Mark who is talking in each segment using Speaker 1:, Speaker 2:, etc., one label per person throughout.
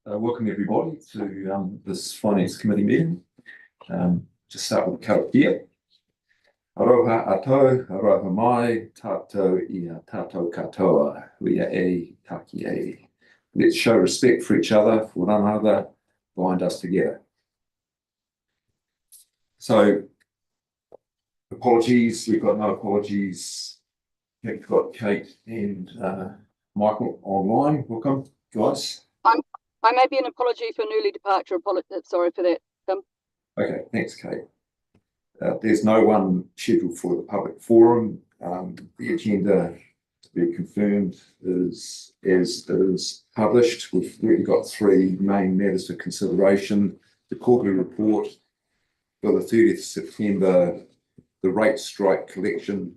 Speaker 1: Welcome everybody to this Finance Committee meeting. To start with karakia. Aroha atou, aroha mai, tātou ia tātou katoa, huia e, taki e. Let's show respect for each other, for one another, bind us together. So, apologies, we've got no apologies. We've got Kate and Michael online. Welcome, guys.
Speaker 2: I may be an apology for an early departure. Sorry for that, Tim.
Speaker 1: Okay, thanks, Kate. There's no one scheduled for the public forum. The agenda to be confirmed is as is published. We've really got three main matters for consideration: the quarterly report for the 30th of September, the rate strike collection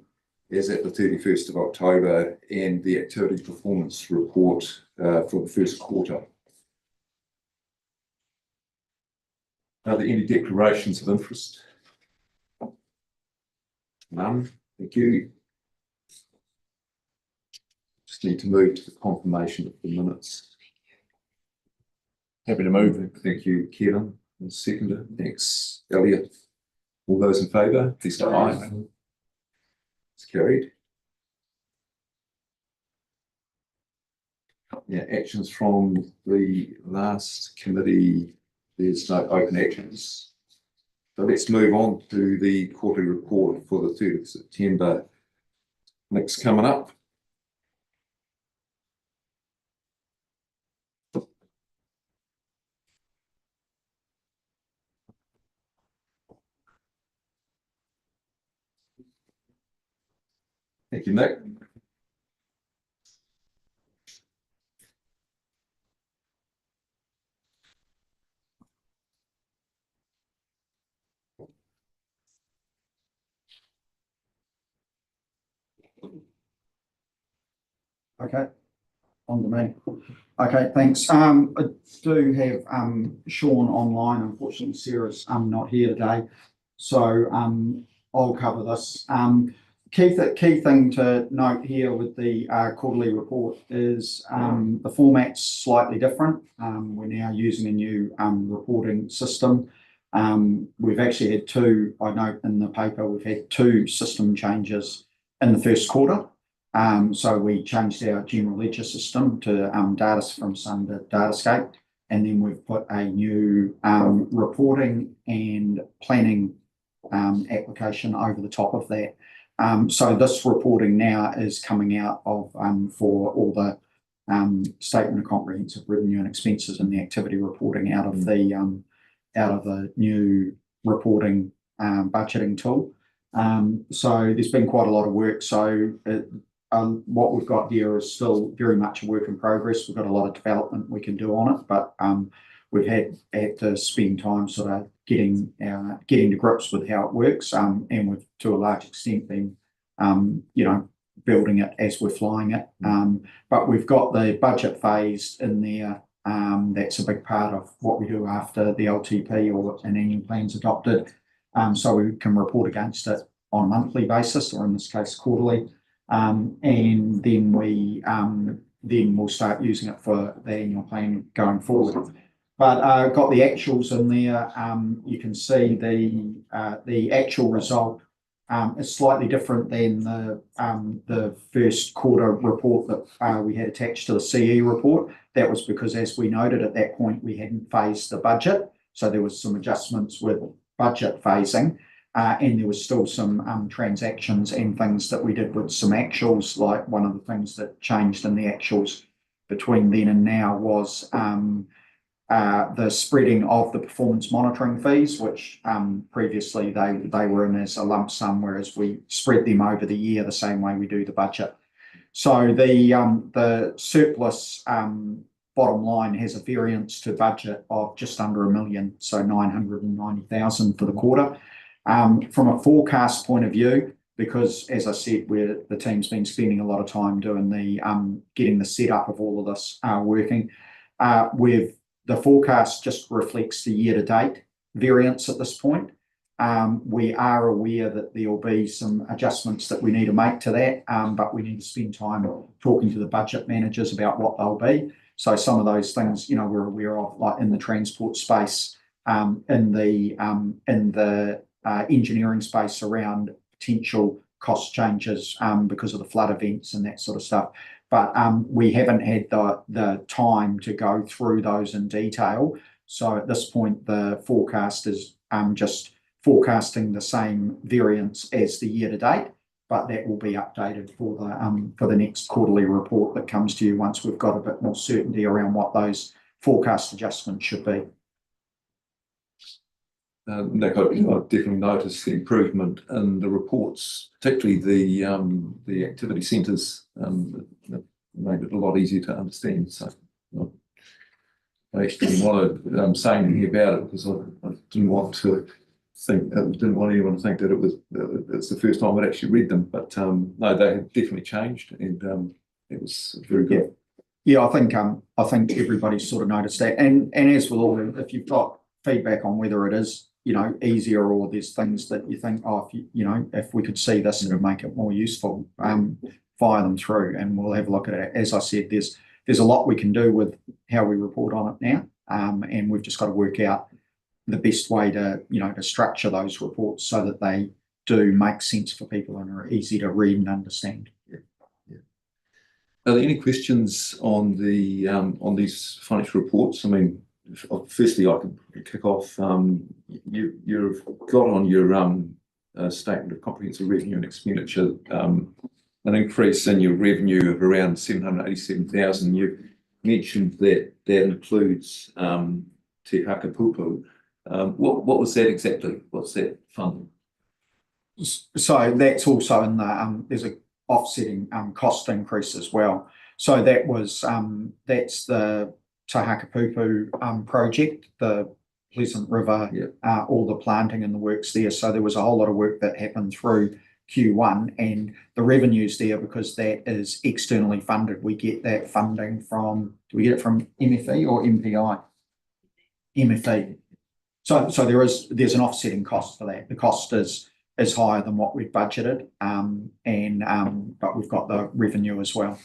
Speaker 1: as at the 31st of October, and the activity performance report for the first quarter. Are there any declarations of interest? None. Thank you. Just need to move to the confirmation of the minutes. Happy to move. Thank you, Kevin. And seconder. Thanks, Elliot. All those in favour, please say aye. It's carried. Yeah, actions from the last committee. There's no open actions. So let's move on to the quarterly report for the 3rd of September. Next coming up. Thank you, Nick.
Speaker 3: Okay, on to me. Okay, thanks. I do have Sean online. Unfortunately, Sarah's not here today, so I'll cover this. Key thing to note here with the quarterly report is the format's slightly different. We're now using a new reporting system. We've actually had two, I note in the paper, we've had two system changes in the first quarter. So we changed our general ledger system to data from Sun to Datascape, and then we've put a new reporting and planning application over the top of that. So this reporting now is coming out of for all the statement of comprehensive revenue and expenses and the activity reporting out of the new reporting budgeting tool. So there's been quite a lot of work. So what we've got here is still very much a work in progress. We've got a lot of development we can do on it, but we've had to spend time sort of getting to grips with how it works, and we've to a large extent been building it as we're flying it. But we've got the budget phase in there. That's a big part of what we do after the LTP or an annual plan's adopted, so we can report against it on a monthly basis, or in this case quarterly. And then we'll start using it for the annual plan going forward. But I've got the actuals in there. You can see the actual result is slightly different than the first quarter report that we had attached to the CE report. That was because, as we noted at that point, we hadn't phased the budget, so there was some adjustments with budget phasing. And there was still some transactions and things that we did with some actuals. Like one of the things that changed in the actuals between then and now was the spreading of the performance monitoring fees, which previously they were in as a lump sum, whereas we spread them over the year the same way we do the budget. So the surplus bottom line has a variance to budget of just under $1 million, so 990,000 for the quarter. From a forecast point of view, because as I said, the team's been spending a lot of time doing the getting the setup of all of this working. With the forecast just reflects the year-to-date variance at this point. We are aware that there will be some adjustments that we need to make to that, but we need to spend time talking to the budget managers about what they'll be. So some of those things, we're aware of, like in the transport space, in the engineering space around potential cost changes because of the flood events and that sort of stuff. But we haven't had the time to go through those in detail. So at this point, the forecast is just forecasting the same variance as the year to date, but that will be updated for the next quarterly report that comes to you once we've got a bit more certainty around what those forecast adjustments should be.
Speaker 1: Nick, I've definitely noticed the improvement in the reports, particularly the activity centres, that made it a lot easier to understand. So I actually didn't want to say anything about it because I didn't want anyone to think that it's the first time I'd actually read them. But no, they have definitely changed, and it was very good.
Speaker 3: Yeah, I think everybody's sort of noticed that, and as with all, if you've got feedback on whether it is easier, or there's things that you think, if we could see this, it would make it more useful, fire them through and we'll have a look at it. As I said, there's a lot we can do with how we report on it now, and we've just got to work out the best way to structure those reports so that they do make sense for people and are easy to read and understand.
Speaker 1: Yeah. Are there any questions on these financial reports? I mean, firstly, I can kick off. You've got on your statement of comprehensive revenue and expenditure an increase in your revenue of around 787,000. You mentioned that includes Te Hakapupu. What was that exactly? What's that funding?
Speaker 3: So that's also in the there's a offsetting cost increase as well. So that's the Te Hakapupu project, the Pleasant River, all the planting and the works there. So there was a whole lot of work that happened through Q1, and the revenues there, because that is externally funded. We get that funding from, do we get it from MFE or MPI? MFE. So there's an offsetting cost for that. The cost is higher than what we've budgeted, but we've got the revenue as well.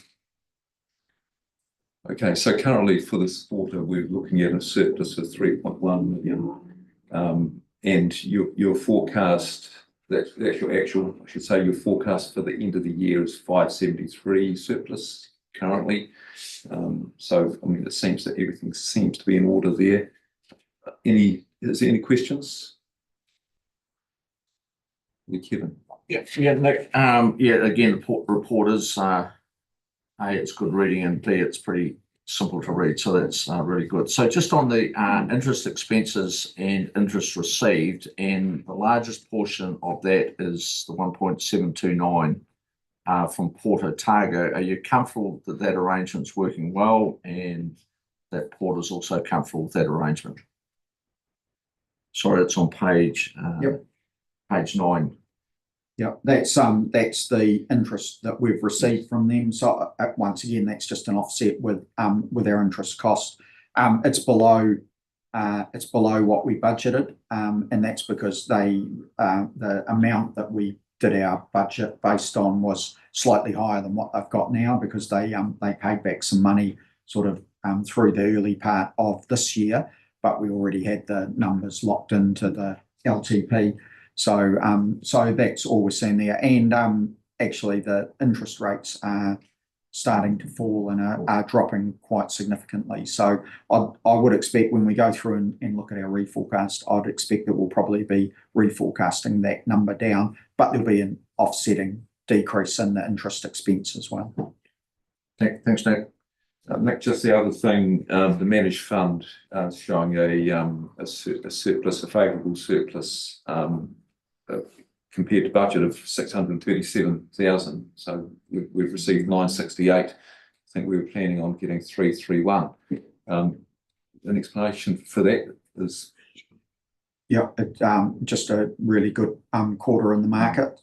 Speaker 1: Okay, so currently for this quarter, we're looking at a surplus of 3.1 million, and your forecast, that's your actual, I should say, your forecast for the end of the year is 573 surplus currently. So I mean, it seems that everything seems to be in order there. Is there any questions? Kevin.
Speaker 4: Yeah, Nick. Again, the report is A, it's good reading, and B, it's pretty simple to read, so that's really good. So just on the interest expenses and interest received, and the largest portion of that is the 1.729 from Port Otago. Are you comfortable that that arrangement's working well, and that Port is also comfortable with that arrangement? Sorry, it's on page 9.
Speaker 3: Yeah, that's the interest that we've received from them. So once again, that's just an offset with our interest cost. It's below what we budgeted, and that's because the amount that we did our budget based on was slightly higher than what they've got now, because they paid back some money sort of through the early part of this year, but we already had the numbers locked into the LTP. So that's all we're seeing there. And actually the interest rates are starting to fall and are dropping quite significantly. So I would expect when we go through and look at our reforecast, I'd expect that we'll probably be reforecasting that number down, but there'll be an offsetting decrease in the interest expense as well.
Speaker 1: Thanks, Nick. Nick, just the other thing, the managed fund showing a surplus, a favourable surplus compared to budget of 637,000. So we've received 968. I think we were planning on getting 331. An explanation for that is?
Speaker 3: Yeah, just a really good quarter in the market.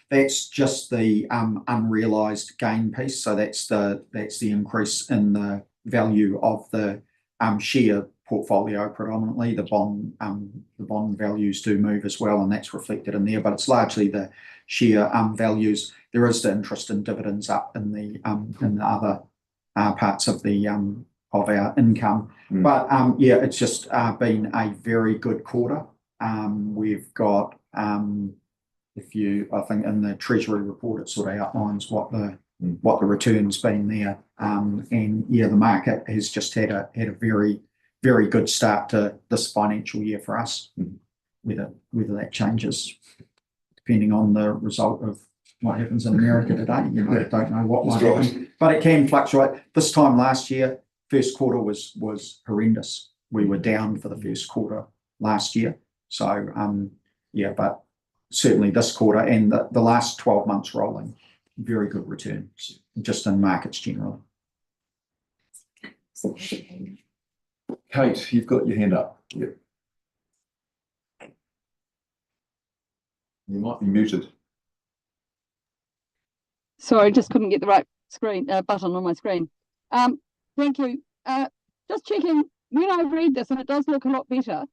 Speaker 3: That's just the unrealised gain piece. So that's the increase in the value of the share portfolio predominantly. The bond values do move as well, and that's reflected in there, but it's largely the share values. There is the interest and dividends up in the other parts of the of our income.
Speaker 1: Mm.
Speaker 3: But yeah, it's just been a very good quarter. We've got I think in the Treasury report it sort of outlines what the return's been there. And yeah, the market has just had a very, very good start to this financial year for us. Whether that changes depending on the result of what happens in America today, don't know what might happen, but it can fluctuate. This time last year, first quarter was horrendous. We were down for the first quarter last year. So yeah, but certainly this quarter and the last 12 months rolling, very good returns just in markets generally.
Speaker 1: Kate, you've got your hand up. Yep. You might be muted.
Speaker 2: Sorry, just couldn't get the right button on my screen. Thank you. Just checking, when I read this, and it does look a lot better,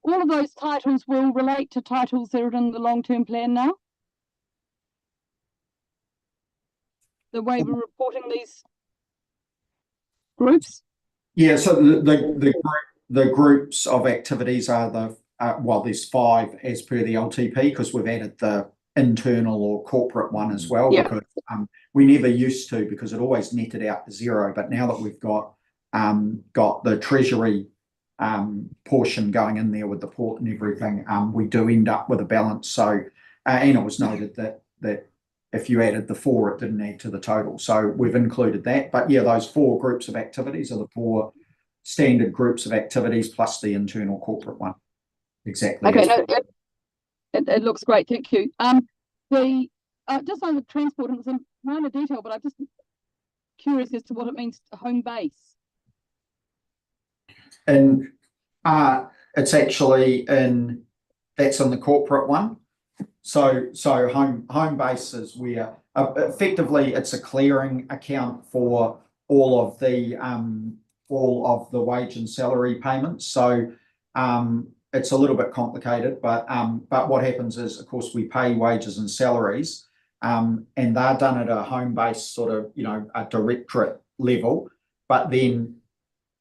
Speaker 2: all of those titles will relate to titles that are in the long-term plan now? The way we're reporting these groups?
Speaker 3: Yeah, so the groups of activities are well, there's 5 as per the LTP, because we've added the internal or corporate one as well.
Speaker 2: Yeah.
Speaker 3: Because we never used to, because it always netted out to 0. But now that we've got the Treasury portion going in there with the port and everything, we do end up with a balance. So and it was noted that if you added the 4, it didn't add to the total. So we've included that. But yeah, those 4 groups of activities are the 4 standard groups of activities plus the internal corporate one. Exactly.
Speaker 2: Okay, no, it looks great, thank you. Just on the transport, and it's a minor detail, but I'm just curious as to what it means to home base.
Speaker 3: And it's actually that's in the corporate one. So home base is where effectively it's a clearing account for all of the wage and salary payments. So it's a little bit complicated, but what happens is, of course, we pay wages and salaries, and they're done at a home base sort of, a directorate level, but then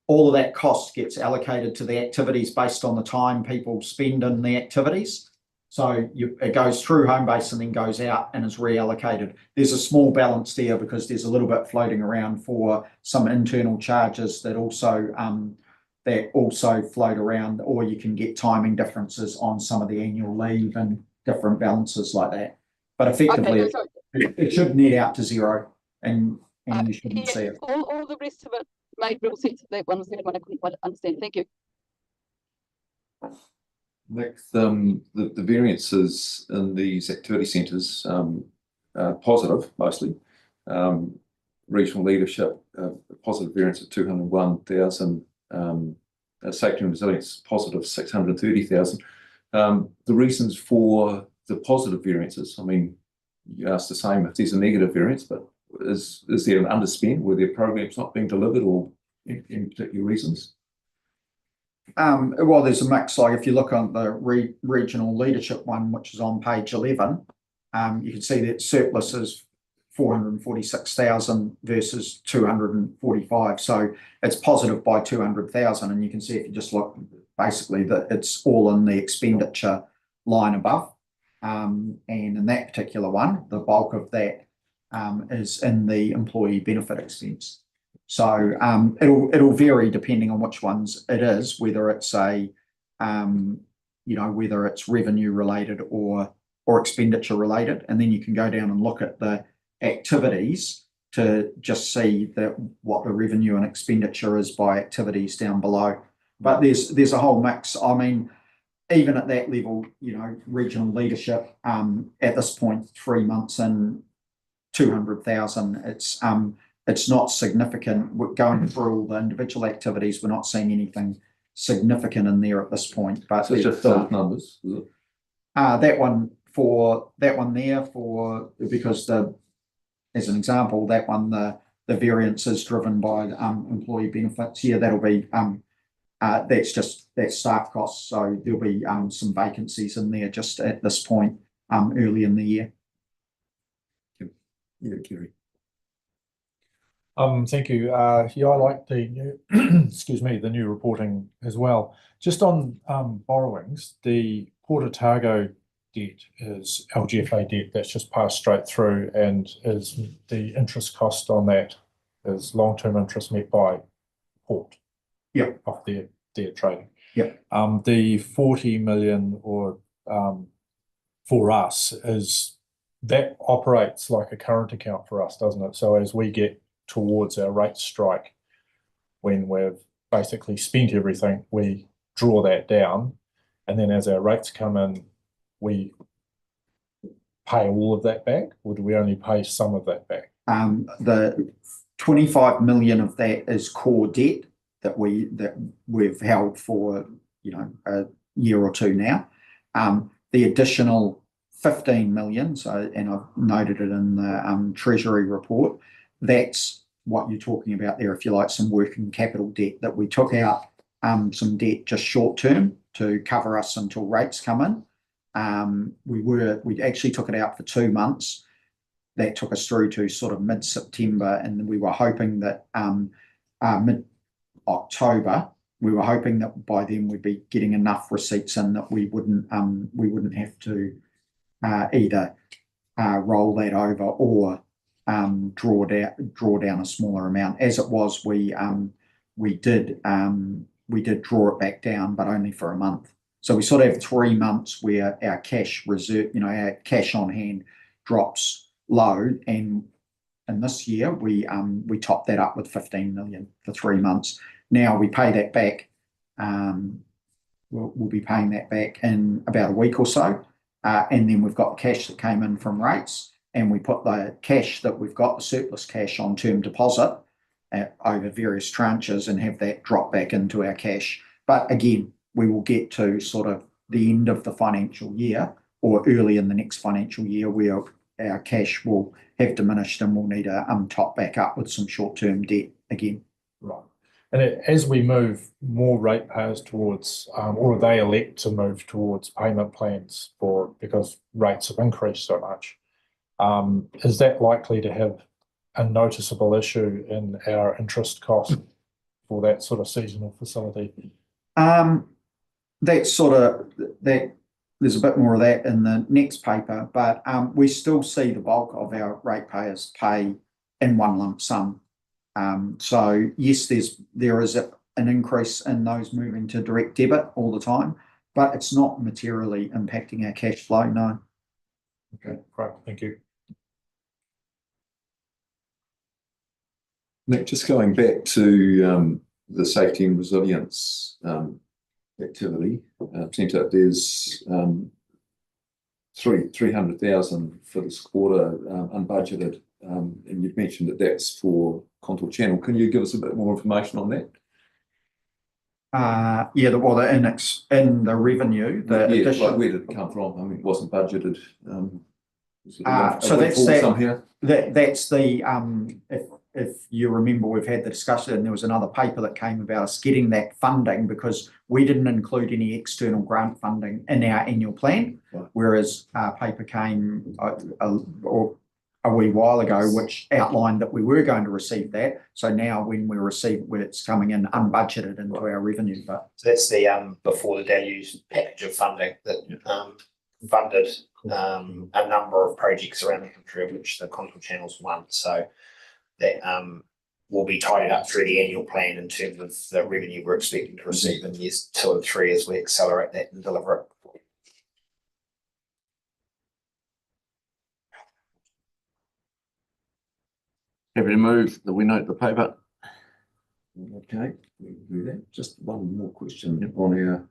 Speaker 3: all of that cost gets allocated to the activities based on the time people spend in the activities. So it goes through home base and then goes out and is reallocated. There's a small balance there because there's a little bit floating around for some internal charges that also float around, or you can get timing differences on some of the annual leave and different balances like that. But effectively,
Speaker 2: Okay,
Speaker 3: it should net out to 0, and you shouldn't see it.
Speaker 2: All the rest of it made real sense. That one was the one I couldn't quite understand. Thank you.
Speaker 1: Next, the variances in these activity centres are positive mostly. Regional leadership, positive variance of 201,000. Safety and resilience, positive 630,000. The reasons for the positive variances, I mean, you asked the same if there's a negative variance, but is there an underspend? Were there programs not being delivered, or any particular reasons?
Speaker 3: Well, there's a mix. Like if you look on the regional leadership one, which is on page 11, you can see that surplus is 446,000 versus 245. So it's positive by 200,000. And you can see if you just look, basically that it's all in the expenditure line above. And in that particular one, the bulk of that is in the employee benefit expense. So it'll vary depending on which ones it is, whether it's whether it's revenue related or expenditure related. And then you can go down and look at the activities to just see what the revenue and expenditure is by activities down below. But there's a whole mix. I mean, even at that level, regional leadership at this point, 3 months in, 200,000. It's not significant. We're going through all the individual activities. We're not seeing anything significant in there at this point. But
Speaker 1: So it's just staff numbers, is it?
Speaker 3: That one there because as an example, that one the variance is driven by employee benefits. Yeah, that'll be that's staff costs. So there'll be some vacancies in there just at this point early in the year.
Speaker 1: Yeah, Kerry.
Speaker 5: Thank you. Yeah, I like the new, excuse me, the new reporting as well. Just on borrowings, the Port Otago debt is LGFA debt that's just passed straight through, and is the interest cost on that is long-term interest met by Port.
Speaker 3: Yeah.
Speaker 5: Of their trading.
Speaker 3: Yeah.
Speaker 5: The 40 million or for us is that operates like a current account for us, doesn't it? So as we get towards our rate strike, when we've basically spent everything, we draw that down, and then as our rates come in, we pay all of that back, or do we only pay some of that back?
Speaker 3: The 25 million of that is core debt that we've held for a year or two now. The additional 15 million, and I've noted it in the Treasury report, that's what you're talking about there, if you like, some working capital debt that we took out, some debt just short term to cover us until rates come in. We actually took it out for 2 months. That took us through to sort of mid-September, and we were hoping that mid-October, we were hoping that by then we'd be getting enough receipts in that we wouldn't have to either roll that over or draw down a smaller amount. As it was, we did draw it back down, but only for a month. So we sort of have 3 months where our cash reserve, our cash on hand drops low, and this year we topped that up with 15 million for 3 months. Now we pay that back. We'll be paying that back in about a week or so, and then we've got the cash that came in from rates, and we put the cash that we've got, the surplus cash, on term deposit over various tranches and have that drop back into our cash. But again, we will get to sort of the end of the financial year or early in the next financial year where our cash will have diminished and we'll need to top back up with some short-term debt again.
Speaker 5: Right. And as we move more ratepayers towards, or they elect to move towards payment plans because rates have increased so much, is that likely to have a noticeable issue in our interest cost for that sort of seasonal facility?
Speaker 3: There's a bit more of that in the next paper, but we still see the bulk of our ratepayers pay in one lump sum. So yes, there is an increase in those moving to direct debit all the time, but it's not materially impacting our cash flow, no.
Speaker 5: Okay, great, thank you.
Speaker 1: Nick, just going back to the safety and resilience activity, seems like there's 300,000 for this quarter unbudgeted, and you've mentioned that that's for Contour Channel. Can you give us a bit more information on that?
Speaker 3: Yeah, in the revenue,
Speaker 1: Like where did it come from? I mean, it wasn't budgeted.
Speaker 3: So that's the if you remember, we've had the discussion, and there was another paper that came about us getting that funding because we didn't include any external grant funding in our annual plan,
Speaker 1: right.
Speaker 3: Whereas our paper came a wee while ago, which outlined that we were going to receive that. So now when we receive it, it's coming in unbudgeted into our revenue. But
Speaker 6: so that's the before the deluge package of funding that funded a number of projects around the country, of which the Contour Channel's one. So that will be tidied up through the annual plan in terms of the revenue we're expecting to receive in years 2 and 3 as we accelerate that and deliver it.
Speaker 4: Happy to move that we note the paper.
Speaker 1: Okay, we can do that. Just one more question on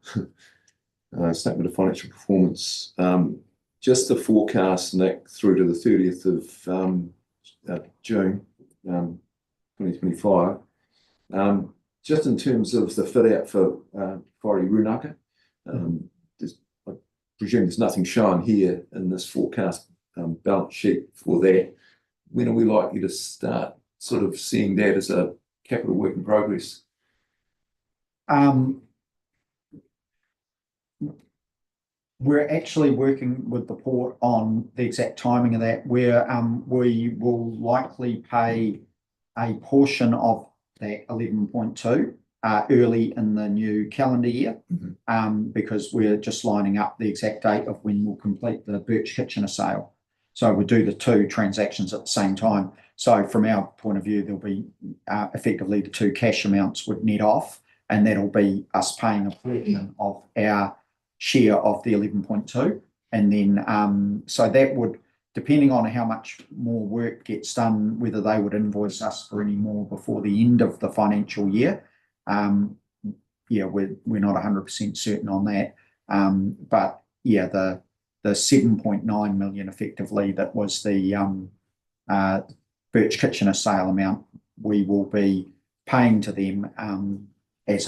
Speaker 1: our statement of financial performance. Just the forecast, Nick, through to the 30th of June 2025. Just in terms of the fit out for Whare Runaka, I presume there's nothing shown here in this forecast balance sheet for that. When are we likely to start sort of seeing that as a capital work in progress?
Speaker 3: We're actually working with the port on the exact timing of that, where we will likely pay a portion of that 11.2 early in the new calendar year, because we're just lining up the exact date of when we'll complete the Birch Kitchener sale. So we'll do the two transactions at the same time. So from our point of view, there'll be effectively the two cash amounts would net off, and that'll be us paying a portion of our share of the 11.2. And then, so that would, depending on how much more work gets done, whether they would invoice us for any more before the end of the financial year. Yeah, we're not 100% certain on that. But yeah, the 7.9 million effectively, that was the Birch Kitchener sale amount, we will be paying to them as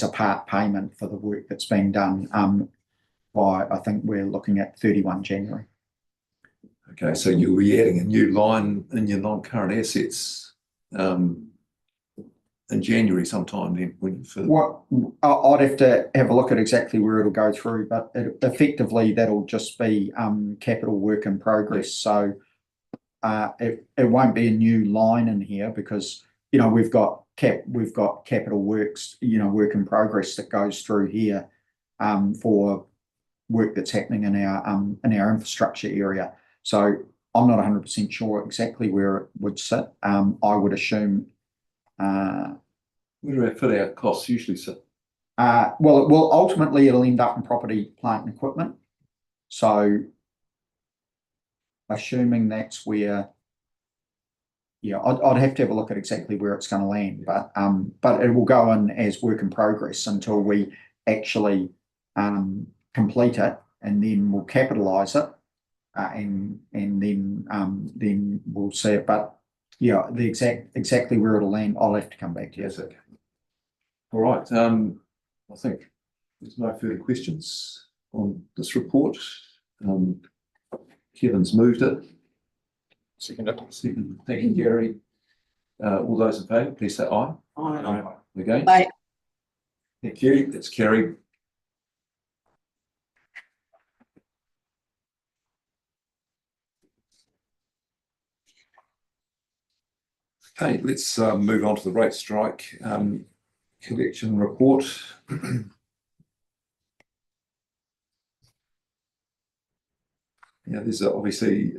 Speaker 3: a part payment for the work that's being done by, I think we're looking at 31 January.
Speaker 1: Okay, so you'll be adding a new line in your non-current assets in January sometime then.
Speaker 3: What I'd have to have a look at exactly where it'll go through, but effectively that'll just be capital work in progress. So it won't be a new line in here, because we've got capital works, work in progress that goes through here for work that's happening in our infrastructure area. So I'm not 100% sure exactly where it would sit. I would assume.
Speaker 1: Where do our fit out costs usually sit?
Speaker 3: Well, ultimately it'll end up in property, plant and equipment. So assuming that's where, I'd have to have a look at exactly where it's going to land, but it will go in as work in progress until we actually complete it, and then we'll capitalise it, and then we'll see it. But yeah, the exactly where it'll land, I'll have to come back to you.
Speaker 1: Yes, okay. All right. I think there's no further questions on this report. Kevin's moved it. Second. Thank you, Gary. All those in favour, please say aye.
Speaker 2: Aye.
Speaker 1: Against?
Speaker 2: Aye.
Speaker 1: Thank you. It's carried. Okay, let's move on to the rate strike collection report. Yeah, there's obviously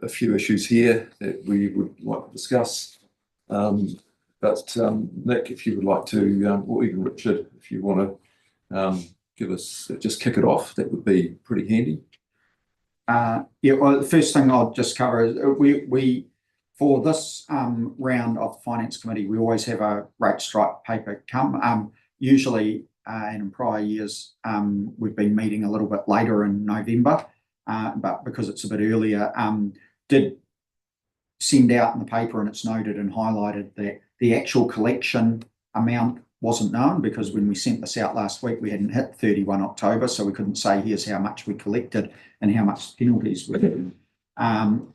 Speaker 1: a few issues here that we would like to discuss. But Nick, if you would like to, or even Richard, if you want to give us, just kick it off, that would be pretty handy.
Speaker 3: Yeah, well, the first thing I'll just cover is we for this round of the Finance Committee, we always have a rate strike paper come. Usually, and in prior years, we've been meeting a little bit later in November, but because it's a bit earlier, did send out in the paper, and it's noted and highlighted that the actual collection amount wasn't known, because when we sent this out last week, we hadn't hit 31 October, so we couldn't say here's how much we collected and how much penalties were.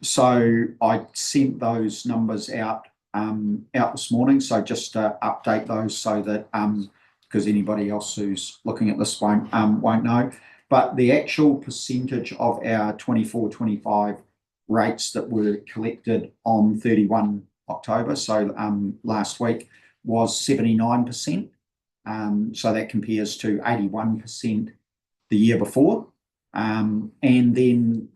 Speaker 3: So I sent those numbers out this morning, so just to update those so that because anybody else who's looking at this won't know. But the actual percentage of our 24-25 rates that were collected on 31 October, so last week, was 79%. So that compares to 81% the year before. And then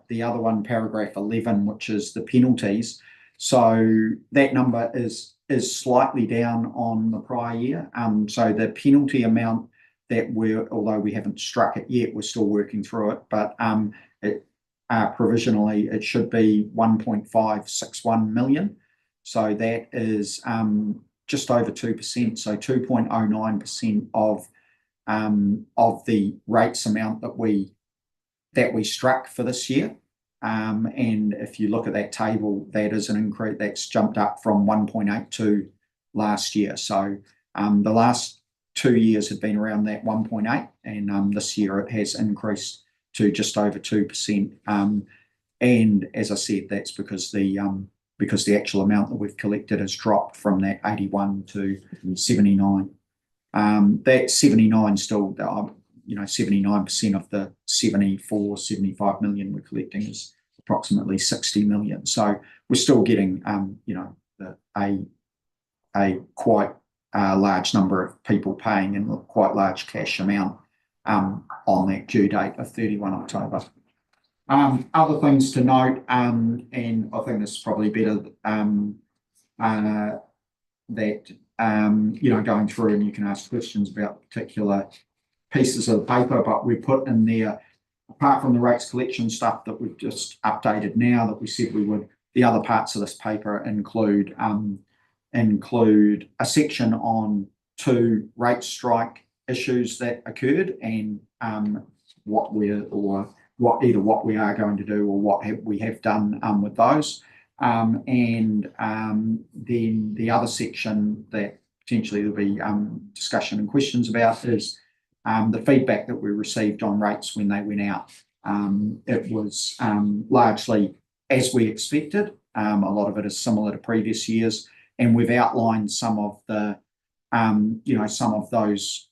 Speaker 3: the other one, paragraph 11, which is the penalties. So that number is slightly down on the prior year. So the penalty amount that although we haven't struck it yet, we're still working through it, but provisionally it should be 1.561 million. So that is just over 2%, so 2.09% of the rates amount that we struck for this year. And if you look at that table, that is an increase that's jumped up from 1.82 last year. So the last 2 years have been around that 1.8, and this year it has increased to just over 2%. And as I said, that's because the actual amount that we've collected has dropped from that 81 to 79. That 79 still, 79% of the 75 million we're collecting is approximately 60 million. So we're still getting, a quite large number of people paying and quite large cash amount on that due date of 31 October. Other things to note, and I think this is probably better that going through, and you can ask questions about particular pieces of the paper, but we put in there, apart from the rates collection stuff that we've just updated now that we said we would, the other parts of this paper include a section on 2 rate strike issues that occurred and what we are going to do or what we have done with those. And then the other section that potentially there'll be discussion and questions about is the feedback that we received on rates when they went out. It was largely as we expected. A lot of it is similar to previous years, and we've outlined some of the some of those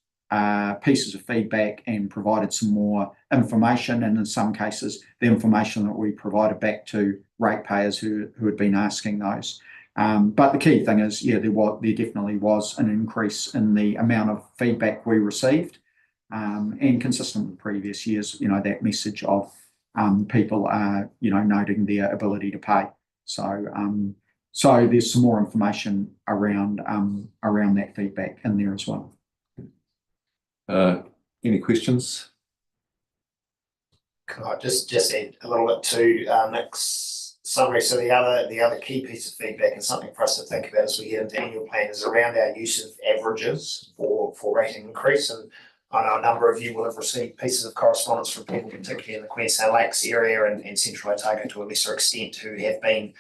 Speaker 3: pieces of feedback and provided some more information, and in some cases the information that we provided back to ratepayers who had been asking those. But the key thing is, there definitely was an increase in the amount of feedback we received, and consistent with previous years, that message of people are noting their ability to pay. So there's some more information around that feedback in there as well.
Speaker 1: Any questions?
Speaker 6: Can I just add a little bit to Nick's summary? So the other key piece of feedback and something for us to think about as we get into annual plan is around our use of averages for rating increase. And I know a number of you will have received pieces of correspondence from people, particularly in the Queenstown Lakes area and Central Otago to a lesser extent, who have been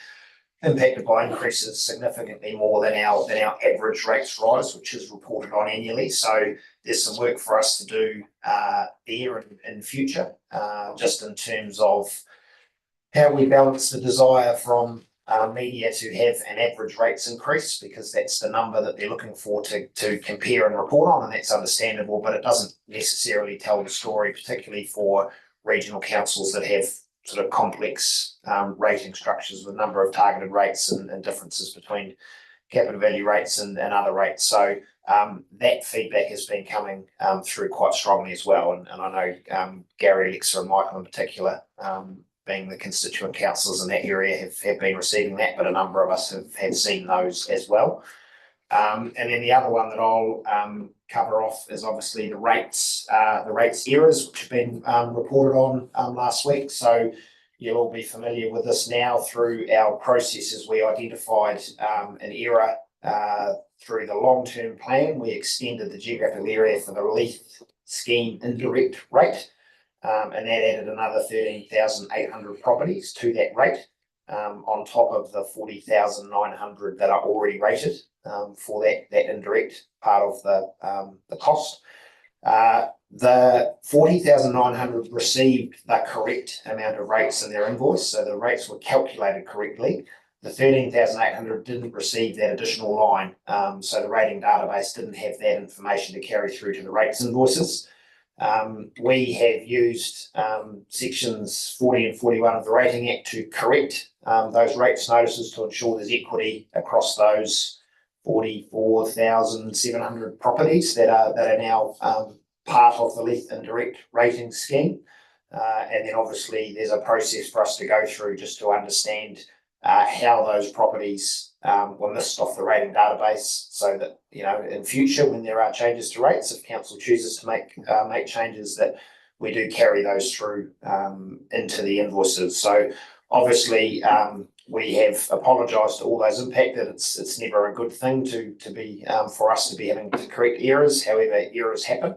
Speaker 6: impacted by increases significantly more than our average rates rise, which is reported on annually. So there's some work for us to do there in future, just in terms of how we balance the desire from media to have an average rates increase, because that's the number that they're looking for to compare and report on, and that's understandable, but it doesn't necessarily tell the story, particularly for regional councils that have sort of complex rating structures with a number of targeted rates and differences between capital value rates and other rates. So that feedback has been coming through quite strongly as well. And I know Gary, Alexa and Michael in particular, being the constituent councillors in that area, have been receiving that, but a number of us have seen those as well. And then the other one that I'll cover off is obviously the rates errors, which have been reported on last week. So you'll all be familiar with this now through our processes. We identified an error through the long-term plan. We extended the geographical area for the relief scheme indirect rate, and that added another 13,800 properties to that rate, on top of the 40,900 that are already rated for that indirect part of the cost. The 40,900 received the correct amount of rates in their invoice, so the rates were calculated correctly. The 13,800 didn't receive that additional line, so the rating database didn't have that information to carry through to the rates invoices. We have used sections 40 and 41 of the Rating Act to correct those rates notices to ensure there's equity across those 44,700 properties that are now part of the left indirect rating scheme. And then obviously there's a process for us to go through just to understand how those properties were missed off the rating database, so that in future when there are changes to rates, if council chooses to make changes, that we do carry those through into the invoices. So obviously we have apologised to all those impacted. It's never a good thing to be for us to be having to correct errors. However, errors happen,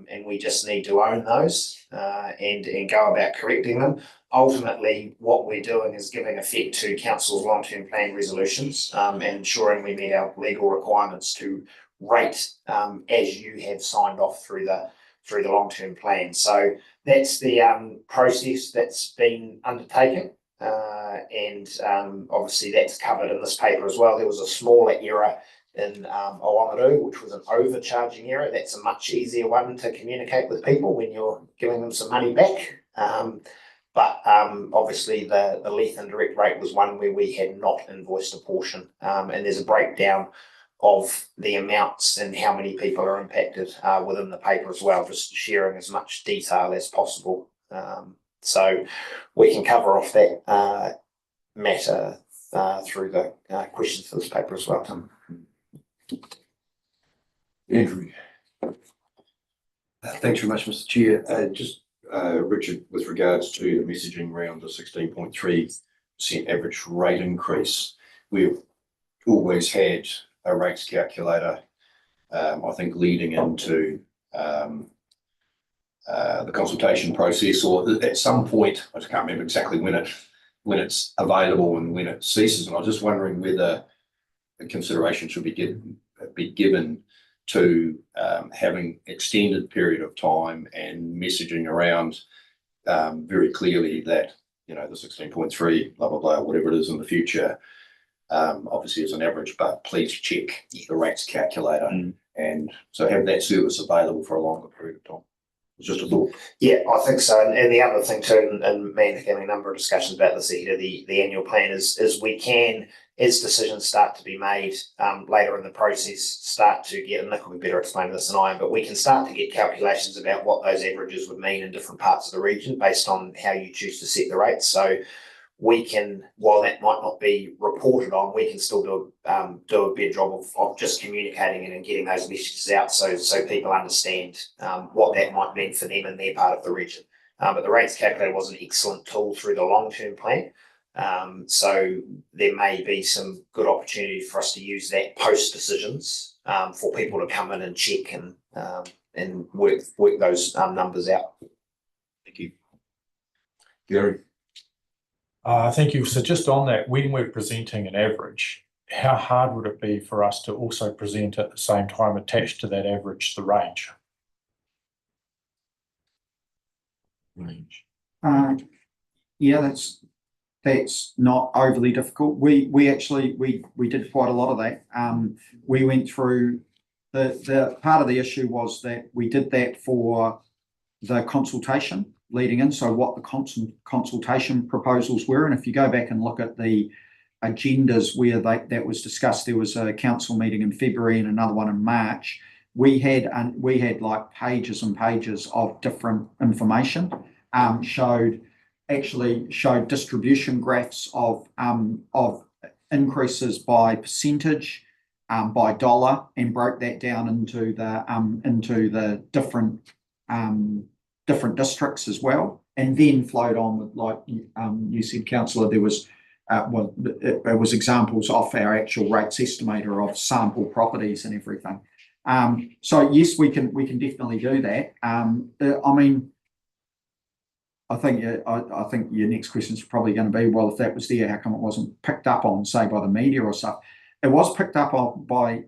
Speaker 6: and we just need to own those and go about correcting them. Ultimately, what we're doing is giving effect to council's long-term plan resolutions and ensuring we meet our legal requirements to rate as you have signed off through the long-term plan. So that's the process that's been undertaken, and obviously that's covered in this paper as well. There was a smaller error in Oamaru, which was an overcharging error. That's a much easier one to communicate with people when you're giving them some money back. But obviously the Leith indirect rate was one where we had not invoiced a portion. And there's a breakdown of the amounts and how many people are impacted within the paper as well, just sharing as much detail as possible. So we can cover off that matter through the questions for this paper as well, Tim.
Speaker 1: Andrew.
Speaker 7: Thanks very much, Mr. Chair. Richard, with regards to the messaging around the 16.3% average rate increase, we've always had a rates calculator, I think leading into the consultation process, or at some point, I just can't remember exactly when it's available and when it ceases. And I was just wondering whether a consideration should be given to having extended period of time and messaging around very clearly that, the 16.3, blah, blah, blah, whatever it is in the future, obviously is an average, but please check the rates calculator. And so have that service available for a longer period of time. It's just a thought.
Speaker 6: Yeah, I think so. And the other thing too, and me and Nick having a number of discussions about this ahead of the annual plan is we can, as decisions start to be made later in the process, start to get, and Nick will be better explaining this than I am, but we can start to get calculations about what those averages would mean in different parts of the region based on how you choose to set the rates. So we can, while that might not be reported on, we can still do a better job of just communicating it and getting those messages out so people understand what that might mean for them in their part of the region. But the rates calculator was an excellent tool through the long-term plan. So there may be some good opportunity for us to use that post decisions for people to come in and check and work those numbers out.
Speaker 7: Thank you.
Speaker 1: Gary.
Speaker 5: Thank you. So just on that, when we're presenting an average, how hard would it be for us to also present at the same time attached to that average the range?
Speaker 3: Yeah, that's not overly difficult. We actually did quite a lot of that. We went through the part of the issue was that we did that for the consultation leading in, so what the consultation proposals were. And if you go back and look at the agendas where that was discussed, there was a council meeting in February and another one in March. We had like pages and pages of different information, showed distribution graphs of increases by percentage, by dollar, and broke that down into the different districts as well, and then flowed on with, like you said, councillor, there was it was examples of our actual rates estimator of sample properties and everything. So yes, we can definitely do that. I mean, I think your next question is probably going to be, well, if that was there, how come it wasn't picked up on, say, by the media or stuff? It was picked up on by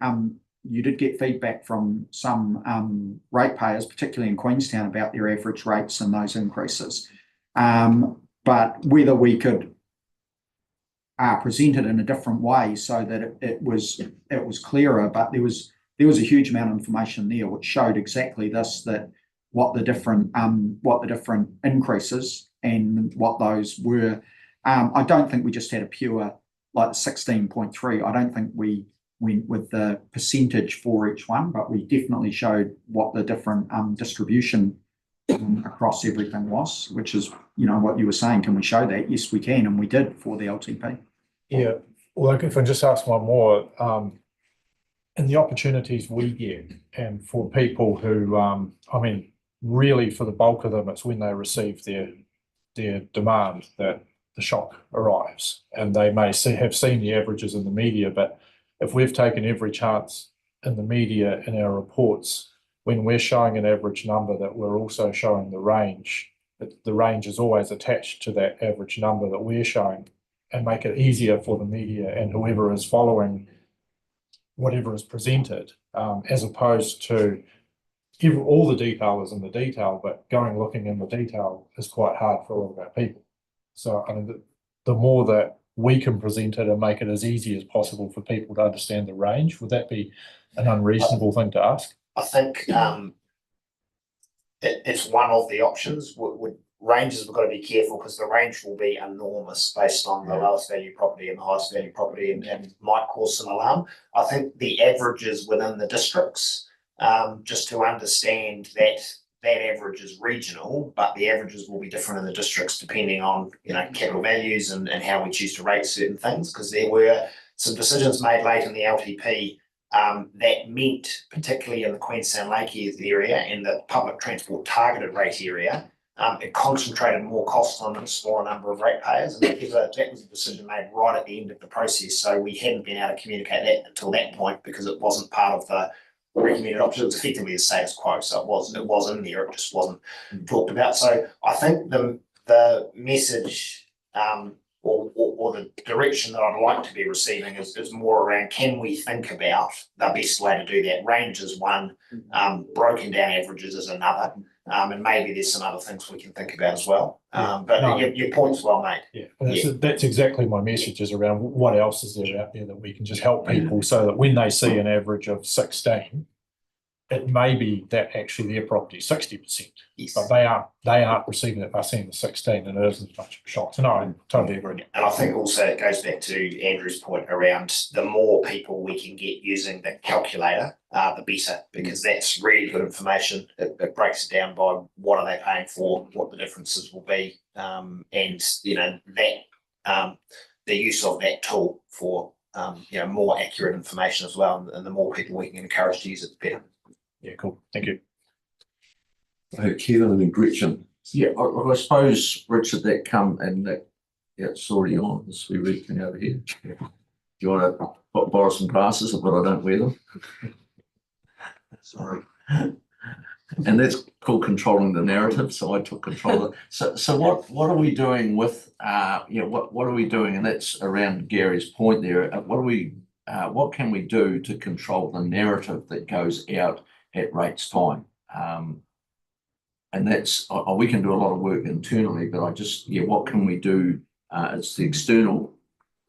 Speaker 3: you did get feedback from some ratepayers, particularly in Queenstown, about their average rates and those increases. But whether we could present it in a different way so that it was clearer, but there was a huge amount of information there which showed exactly this, that what the different increases and what those were. I don't think we just had a pure like 16.3. I don't think we went with the percentage for each one, but we definitely showed what the different distribution across everything was, which is, what you were saying. Can we show that? Yes, we can, and we did for the LTP.
Speaker 5: Yeah, well, if I just ask one more, and the opportunities we get, and for people who, really for the bulk of them, it's when they receive their demand that the shock arrives, and they may have seen the averages in the media, but if we've taken every chance in the media in our reports, when we're showing an average number, that we're also showing the range, that the range is always attached to that average number that we're showing, and make it easier for the media and whoever is following whatever is presented, as opposed to all the detail is in the detail, but looking in the detail is quite hard for a lot of our people. So the more that we can present it and make it as easy as possible for people to understand the range, would that be an unreasonable thing to ask?
Speaker 6: I think it's one of the options. ranges, we've got to be careful because the range will be enormous based on the lowest value property and the highest value property and might cause some alarm. I think the averages within the districts, just to understand that average is regional, but the averages will be different in the districts depending on, capital values and how we choose to rate certain things, because there were some decisions made late in the LTP that meant, particularly in the Queenstown Lake area and the public transport targeted rate area, it concentrated more costs on a smaller number of ratepayers, and that was a decision made right at the end of the process. So we hadn't been able to communicate that until that point because it wasn't part of the recommended option. It was effectively the status quo, so it was in there. It just wasn't talked about. So I think the message or the direction that I'd like to be receiving is more around, can we think about the best way to do that? Range is one, broken down averages is another, and maybe there's some other things we can think about as well. But your point's well made.
Speaker 5: Yeah, that's exactly my message, is around what else is there out there that we can just help people so that when they see an average of 16, it may be that actually their property is 60%,
Speaker 6: Yes.
Speaker 5: but they aren't receiving it by seeing the 16, and it isn't much of a shock. So no, I totally agree.
Speaker 6: And I think also it goes back to Andrew's point around the more people we can get using the calculator, the better, because that's really good information. It breaks it down by what are they paying for, what the differences will be, and that the use of that tool for more accurate information as well, and the more people we can encourage to use it, the better.
Speaker 5: Yeah, cool. Thank you.
Speaker 1: Kevin and then Gretchen.
Speaker 4: Yeah, I suppose, Richard, that come and that, it's already on, this wee red thing over here. Do you want to borrow some glasses, but I don't wear them? Sorry. And that's called controlling the narrative, so I took control of it. So what are we doing with, what are we doing? And that's around Gary's point there. What can we do to control the narrative that goes out at rates time? And that's, we can do a lot of work internally, but what can we do? It's the external,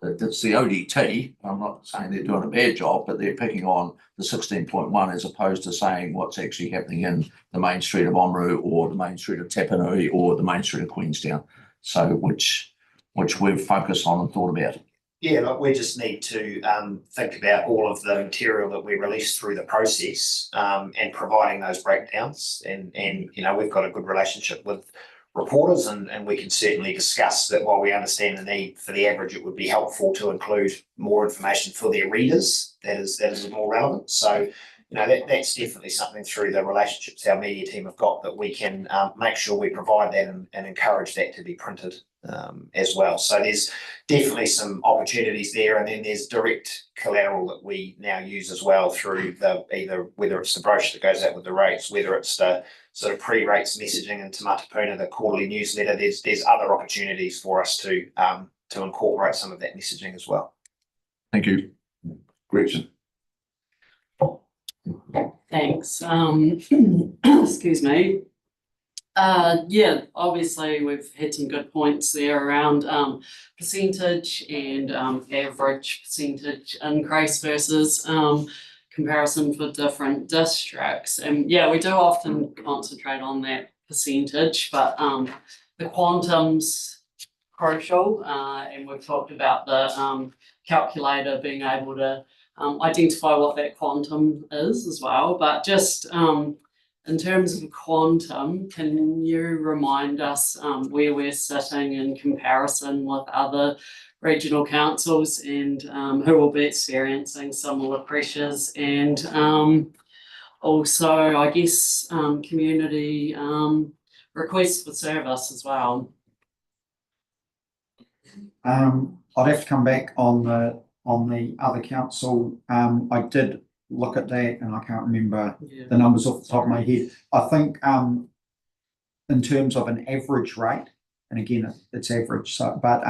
Speaker 4: it's the ODT. I'm not saying they're doing a bad job, but they're picking on the 16.1 as opposed to saying what's actually happening in the main street of Oamaru or the main street of Tapanui or the main street of Queenstown. So which we've focused on and thought about.
Speaker 6: Yeah, look, we just need to think about all of the material that we release through the process, and providing those breakdowns. And we've got a good relationship with reporters, and we can certainly discuss that. While we understand the need for the average, it would be helpful to include more information for their readers that is more relevant. So that's definitely something through the relationships our media team have got that we can make sure we provide that and encourage that to be printed as well. So there's definitely some opportunities there, and then there's direct collateral that we now use as well through whether it's the brochure that goes out with the rates, whether it's the sort of pre-rates messaging in Te Matapuna, the quarterly newsletter. There's other opportunities for us to incorporate some of that messaging as well.
Speaker 4: Thank you.
Speaker 1: Gretchen.
Speaker 8: Thanks. Excuse me. Obviously we've had some good points there around percentage and average percentage increase versus comparison for different districts. And we do often concentrate on that percentage, but the quantum's crucial, and we've talked about the calculator being able to identify what that quantum is as well. But just in terms of quantum, can you remind us where we're sitting in comparison with other regional councils and who will be experiencing similar pressures, and also, I guess, community requests for service as well?
Speaker 3: I'd have to come back on the other council. I did look at that and I can't remember the numbers off the top of my head. I think in terms of an average rate, and again it's average, so but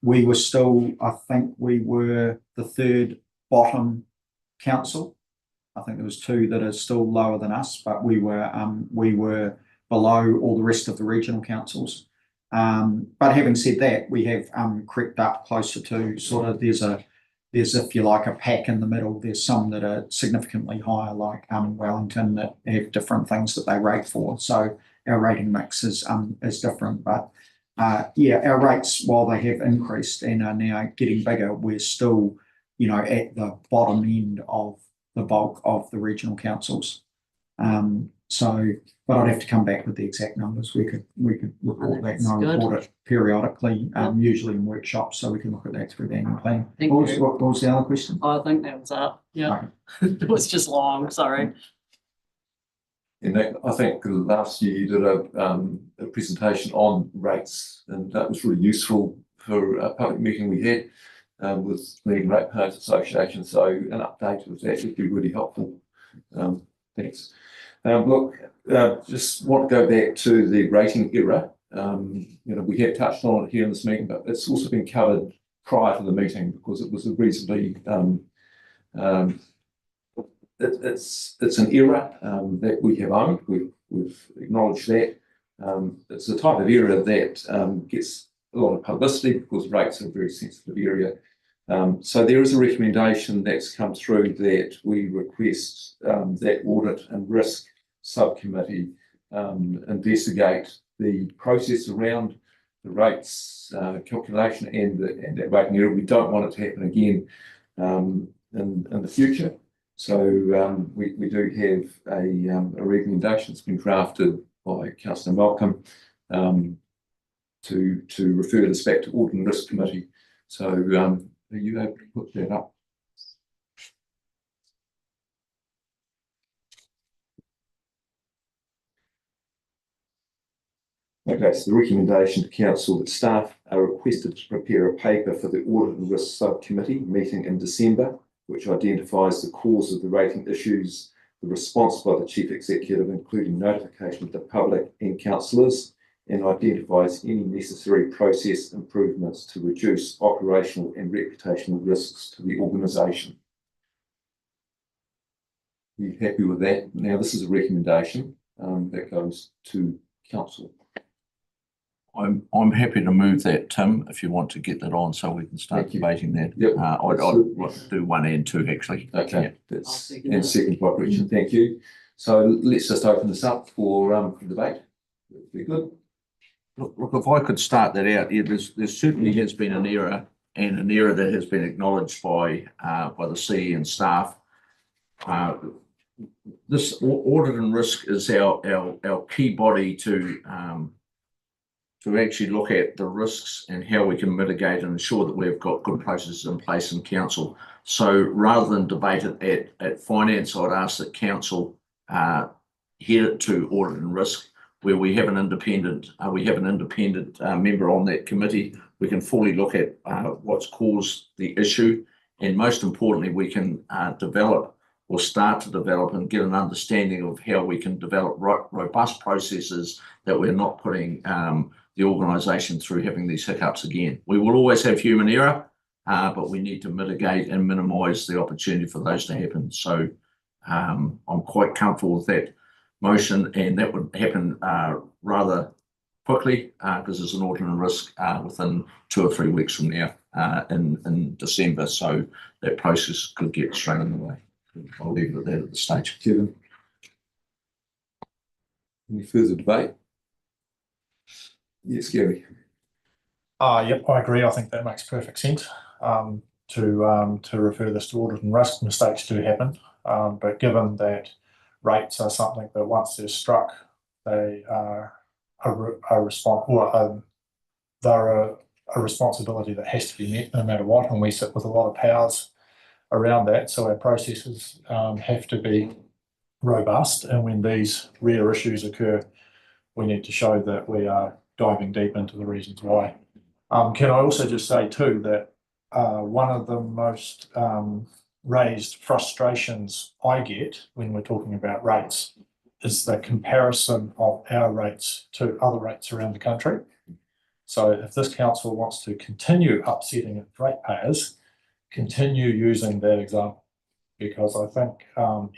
Speaker 3: we were still, I think we were the third bottom council. I think there was two that are still lower than us, but we were below all the rest of the regional councils. But having said that, we have crept up closer to sort of, there's if you like a pack in the middle. There's some that are significantly higher, like Wellington, that have different things that they rate for. So our rating mix is different. But yeah, our rates, while they have increased and are now getting bigger, we're still, you know, at the bottom end of the bulk of the regional councils. So, but I'd have to come back with the exact numbers. We could report that, and I
Speaker 8: That's good.
Speaker 3: report it periodically,
Speaker 8: Yep.
Speaker 3: usually in workshops, so we can look at that through the annual plan.
Speaker 8: Thank
Speaker 3: What was,
Speaker 8: you.
Speaker 3: what was the other question?
Speaker 8: I think that was it. Yeah,
Speaker 3: Okay.
Speaker 8: it was just long, sorry.
Speaker 1: And that, I think last year you did a presentation on rates, and that was really useful for a public meeting we had with Leading Ratepayers Association. So an update of that would be really helpful. Thanks. Look, just want to go back to the rating era. You know, we have touched on it here in this meeting, but it's also been covered prior to the meeting because it was a reasonably it's an era that we have owned. We've acknowledged that. It's the type of era that gets a lot of publicity because rates are a very sensitive area. So there is a recommendation that's come through that we request that Audit and Risk Subcommittee investigate the process around the rates calculation and that rating era. We don't want it to happen again in the future. So we do have a recommendation that's been drafted by Councillor Malcolm to refer this back to Audit and Risk Committee. So are you able to put that up? Okay, so the recommendation to council that staff are requested to prepare a paper for the Audit and Risk Subcommittee meeting in December, which identifies the cause of the rating issues, the response by the Chief Executive, including notification of the public and councillors, and identifies any necessary process improvements to reduce operational and reputational risks to the organisation. Are you happy with that? Now, this is a recommendation that goes to council.
Speaker 4: I'm happy to move that, Tim, if you want to get that on so we can start
Speaker 1: Thank you.
Speaker 4: debating that.
Speaker 1: Yep.
Speaker 4: I'd like to do 1 and 2 actually.
Speaker 1: Okay,
Speaker 4: Yeah.
Speaker 1: that's
Speaker 8: I'll second
Speaker 1: and
Speaker 8: that.
Speaker 1: second by Richard, thank you. So let's just open this up for debate. Be good.
Speaker 4: Look, if I could start that out, yeah, there certainly has been an era that has been acknowledged by the CE and staff. This audit and risk is our key body to actually look at the risks and how we can mitigate and ensure that we've got good processes in place in council. So rather than debate it at finance, I'd ask that council head it to audit and risk, where we have an independent member on that committee. We can fully look at what's caused the issue, and most importantly, we can develop or start to develop and get an understanding of how we can develop robust processes that we're not putting the organisation through having these hiccups again. We will always have human error, but we need to mitigate and minimise the opportunity for those to happen. So I'm quite comfortable with that motion, and that would happen rather quickly because there's an audit and risk within 2 or 3 weeks from now in December. So that process could get straight underway. I'll leave it at that at this stage.
Speaker 1: Kevin. Any further debate? Yes, Gary.
Speaker 5: Yep, I agree. I think that makes perfect sense. To refer this to audit and risk, mistakes do happen. But given that rates are something that once they're struck, they are a responsibility that has to be met no matter what, and we sit with a lot of powers around that. So our processes have to be robust, and when these rare issues occur, we need to show that we are diving deep into the reasons why. Can I also just say too that one of the most raised frustrations I get when we're talking about rates is the comparison of our rates to other rates around the country. So if this council wants to continue upsetting its ratepayers, continue using that example, because I think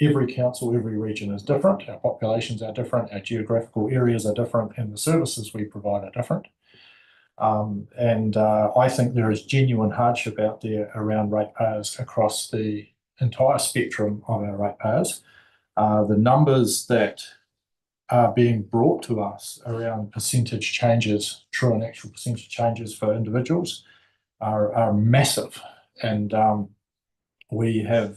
Speaker 5: every council, every region is different. Our populations are different, our geographical areas are different, and the services we provide are different. I think there is genuine hardship out there around ratepayers across the entire spectrum of our ratepayers. The numbers that are being brought to us around percentage changes, true and actual percentage changes for individuals are massive. And we have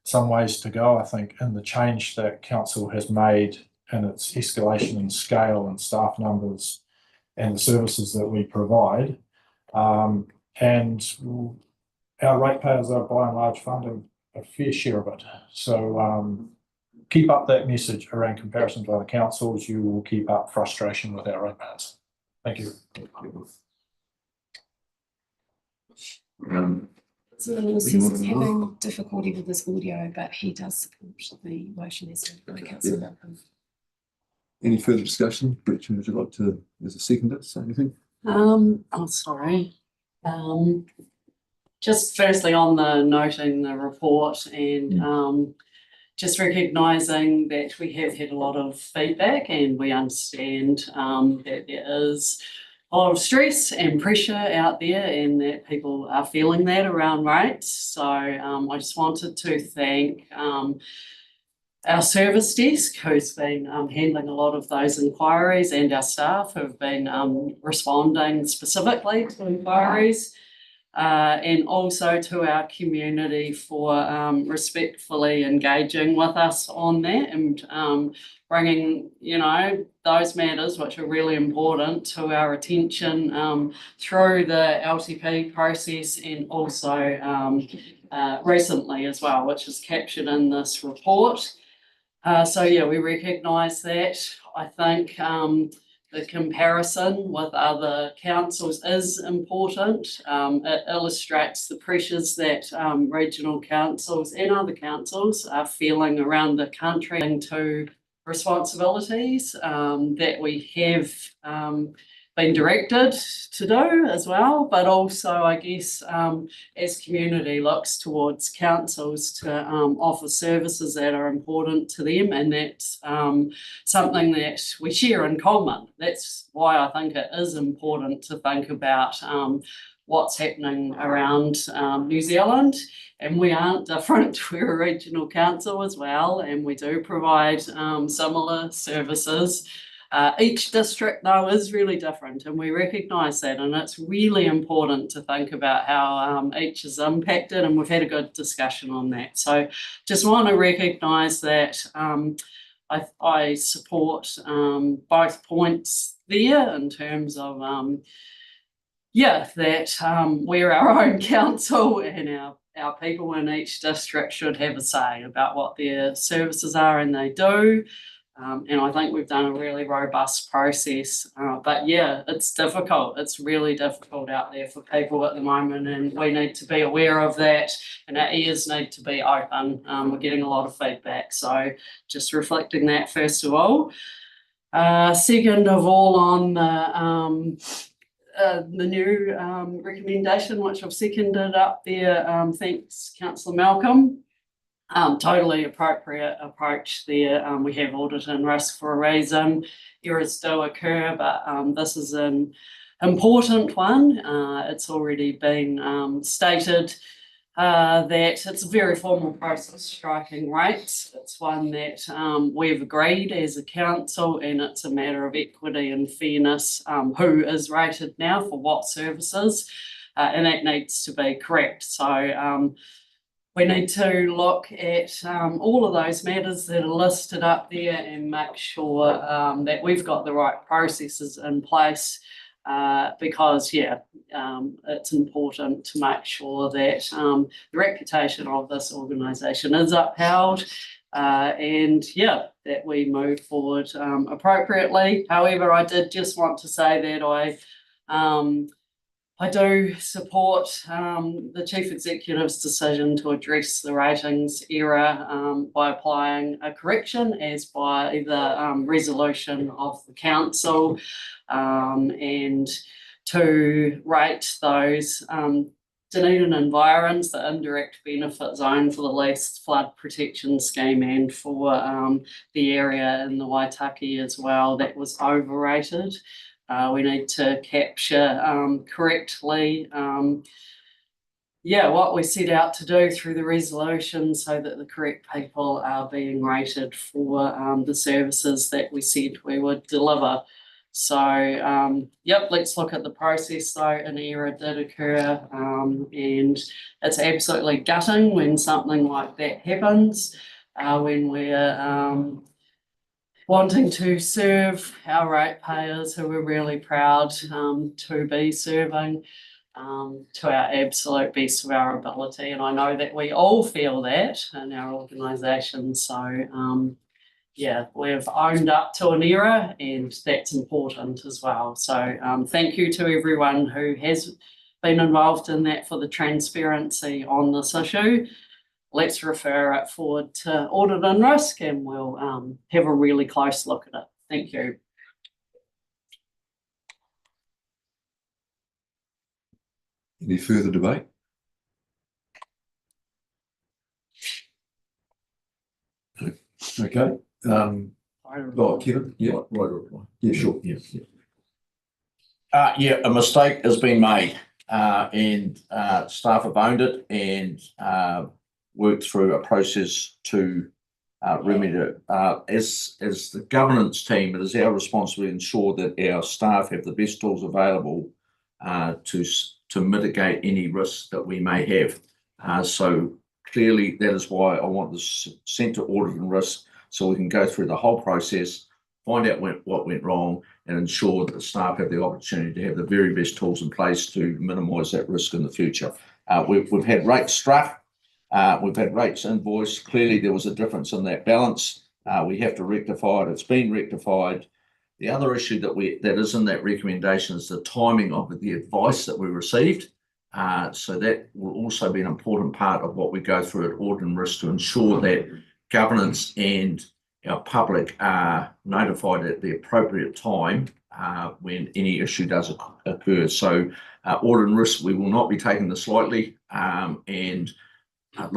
Speaker 5: some ways to go, I think, in the change that council has made in its escalation in scale and staff numbers and the services that we provide. And our ratepayers are by and large funding a fair share of it. So keep up that message around comparison to other councils. You will keep up frustration with our ratepayers. Thank you.
Speaker 9: He's having difficulty with his audio, but he does support the motion as by Councillor Malcolm.
Speaker 1: Any further discussion? Richard, would you like to, as a seconder, say anything?
Speaker 8: Oh, sorry. Just firstly on the noting the report and just recognising that we have had a lot of feedback and we understand that there is a lot of stress and pressure out there and that people are feeling that around rates. So I just wanted to thank our service desk who's been handling a lot of those inquiries and our staff who've been responding specifically to inquiries. And also to our community for respectfully engaging with us on that and bringing, you know, those matters which are really important to our attention through the LTP process and also recently as well, which is captured in this report. So yeah, we recognise that. I think the comparison with other councils is important. It illustrates the pressures that regional councils and other councils are feeling around the country to responsibilities that we have been directed to do as well, but also I guess as community looks towards councils to offer services that are important to them, and that's something that we share in common. That's why I think it is important to think about what's happening around New Zealand, and we aren't different. We're a regional council as well, and we do provide similar services. Each district though is really different and we recognise that, and it's really important to think about how each is impacted, and we've had a good discussion on that. So just want to recognise that I support both points there in terms of that we're our own council and our people in each district should have a say about what their services are, and they do. And I think we've done a really robust process, but yeah, it's difficult. It's really difficult out there for people at the moment, and we need to be aware of that, and our ears need to be open. We're getting a lot of feedback, so just reflecting that first of all. Second of all, on the new recommendation, which I've seconded up there, thanks Councillor Malcolm. Totally appropriate approach there. We have audit and risk for a reason. Errors do occur, but this is an important one. It's already been stated that it's a very formal process, striking rates. It's one that we've agreed as a council, and it's a matter of equity and fairness, who is rated now for what services, and that needs to be correct. So we need to look at all of those matters that are listed up there and make sure that we've got the right processes in place, because it's important to make sure that the reputation of this organisation is upheld, and that we move forward appropriately. However, I did just want to say that I do support the Chief Executive's decision to address the ratings error by applying a correction as by the resolution of the council, and to rate those Dunedin environs, the indirect benefit zone for the least flood protection scheme, and for the area in the Waitaki as well, that was overrated. We need to capture correctly yeah, what we set out to do through the resolution so that the correct people are being rated for the services that we said we would deliver. So, yep, let's look at the process though. An error did occur, and it's absolutely gutting when something like that happens, when we're wanting to serve our ratepayers who we're really proud to be serving to our absolute best of our ability. And I know that we all feel that in our organisation. So, yeah, we've owned up to an error and that's important as well. So thank you to everyone who has been involved in that for the transparency on this issue. Let's refer it forward to audit and risk and we'll have a really close look at it. Thank you.
Speaker 1: Any further debate? Okay, Kevin, yeah, right reply. Yeah, sure. Yeah.
Speaker 4: Yeah, a mistake has been made, and staff have owned it and worked through a process to remedy it. As the governance team, it is our responsibility to ensure that our staff have the best tools available to mitigate any risks that we may have. So clearly, that is why I want this sent to audit and risk, so we can go through the whole process, find out what went wrong, and ensure that the staff have the opportunity to have the very best tools in place to minimise that risk in the future. We've had rates struck, we've had rates invoiced. Clearly, there was a difference in that balance. We have to rectify it. It's been rectified. The other issue that is in that recommendation is the timing of the advice that we received. So that will also be an important part of what we go through at audit and risk to ensure that governance and our public are notified at the appropriate time when any issue does occur. So audit and risk, we will not be taking this lightly. And I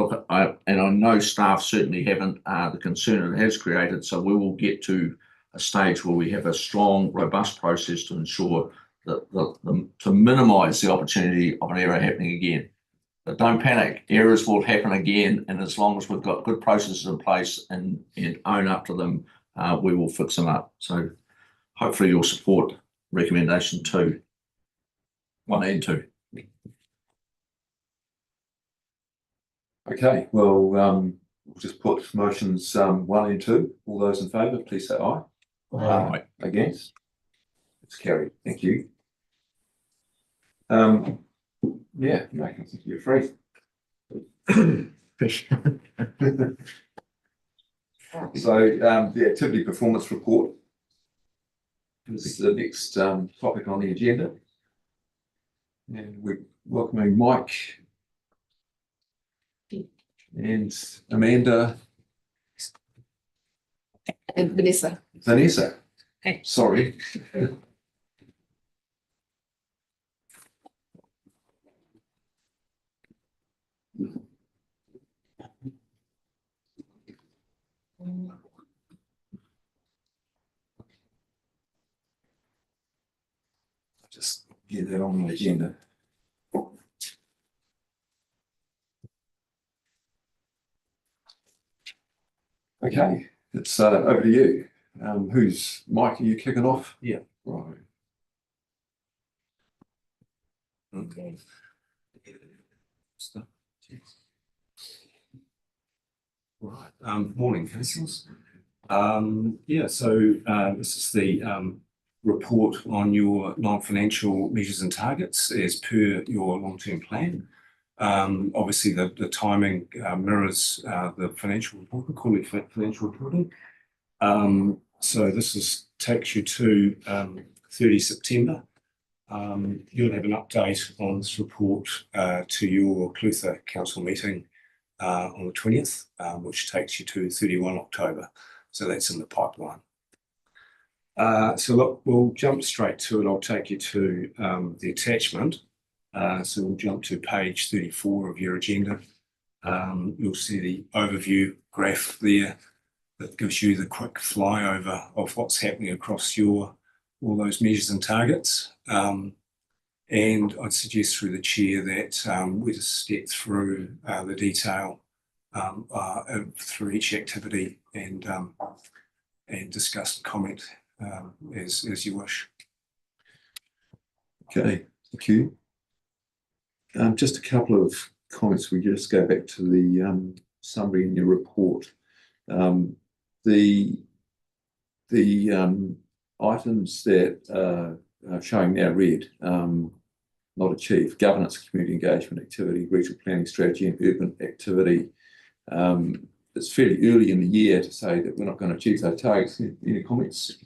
Speaker 4: know staff certainly haven't the concern it has created. So we will get to a stage where we have a strong, robust process to ensure to minimise the opportunity of an error happening again. But don't panic, errors will happen again, and as long as we've got good processes in place and own up to them, we will fix them up. So hopefully you'll support recommendation 1 and 2.
Speaker 1: Okay, well, we'll just put motions 1 and 2. All those in favour, please say aye.
Speaker 4: Aye.
Speaker 1: Against? It's carried. Thank you. Yeah, no, I think you're free. So the activity performance report is the next topic on the agenda. And we're welcoming Mike and Amanda.
Speaker 9: And Vanessa.
Speaker 1: Vanessa.
Speaker 9: Okay.
Speaker 1: Sorry. Just get that on the agenda. Okay, it's over to you. Who's Mike? Are you kicking off?
Speaker 10: Yeah.
Speaker 1: Right.
Speaker 10: Okay. Right. Morning, councillors. Yeah. So this is the report on your non-financial measures and targets as per your long-term plan. Obviously, the timing mirrors the financial report, quarterly financial reporting. So this takes you to 30 September. You'll have an update on this report to your Clutha Council meeting on the 20th, which takes you to 31 October. So that's in the pipeline. So look, we'll jump straight to it. I'll take you to the attachment. So we'll jump to page 34 of your agenda. You'll see the overview graph there that gives you the quick flyover of what's happening across all those measures and targets. And I'd suggest through the chair that we just step through the detail through each activity and discuss and comment as you wish.
Speaker 1: Okay, thank you. Just a couple of comments. We just go back to the summary in your report. The items that are showing now red, not achieved: governance, community engagement activity, regional planning strategy, and urban activity. It's fairly early in the year to say that we're not going to achieve those targets. Any comments?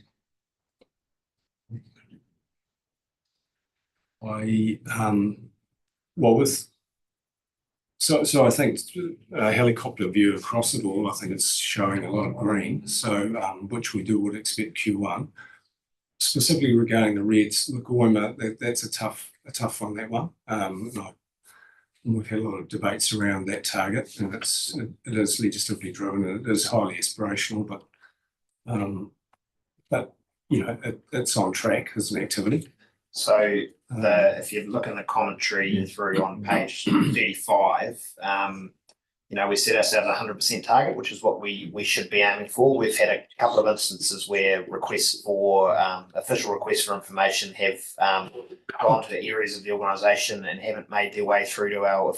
Speaker 10: So I think a helicopter view across it all, I think it's showing a lot of green, so which we would expect Q1. Specifically regarding the reds, Lagoima, that's a tough one, that one. We've had a lot of debates around that target, and it is legislatively driven and it is highly aspirational, but you know, it's on track as an activity.
Speaker 6: So if you look in the commentary through on page 35, you know, we set ourselves a 100% target, which is what we should be aiming for. We've had a couple of instances where requests for official requests for information have gone to areas of the organisation and haven't made their way through to our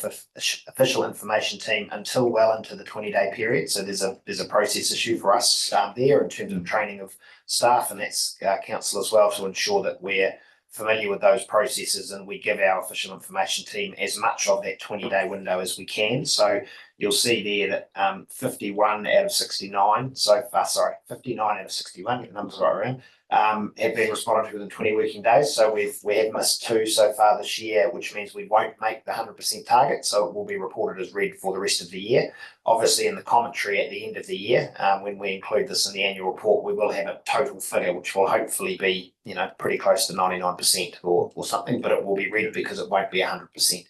Speaker 6: official information team until well into the 20-day period. So there's a process issue for us there in terms of training of staff, and that's council as well, to ensure that we're familiar with those processes and we give our official information team as much of that 20-day window as we can. So you'll see there that 51 out of 69 so far, 59 out of 61, get the numbers right around, have been responded to within 20 working days. So we have missed 2 so far this year, which means we won't make the 100% target. So it will be reported as red for the rest of the year. Obviously, in the commentary at the end of the year, when we include this in the annual report, we will have a total figure, which will hopefully be, you know, pretty close to 99% or something, but it will be red because it won't be 100%.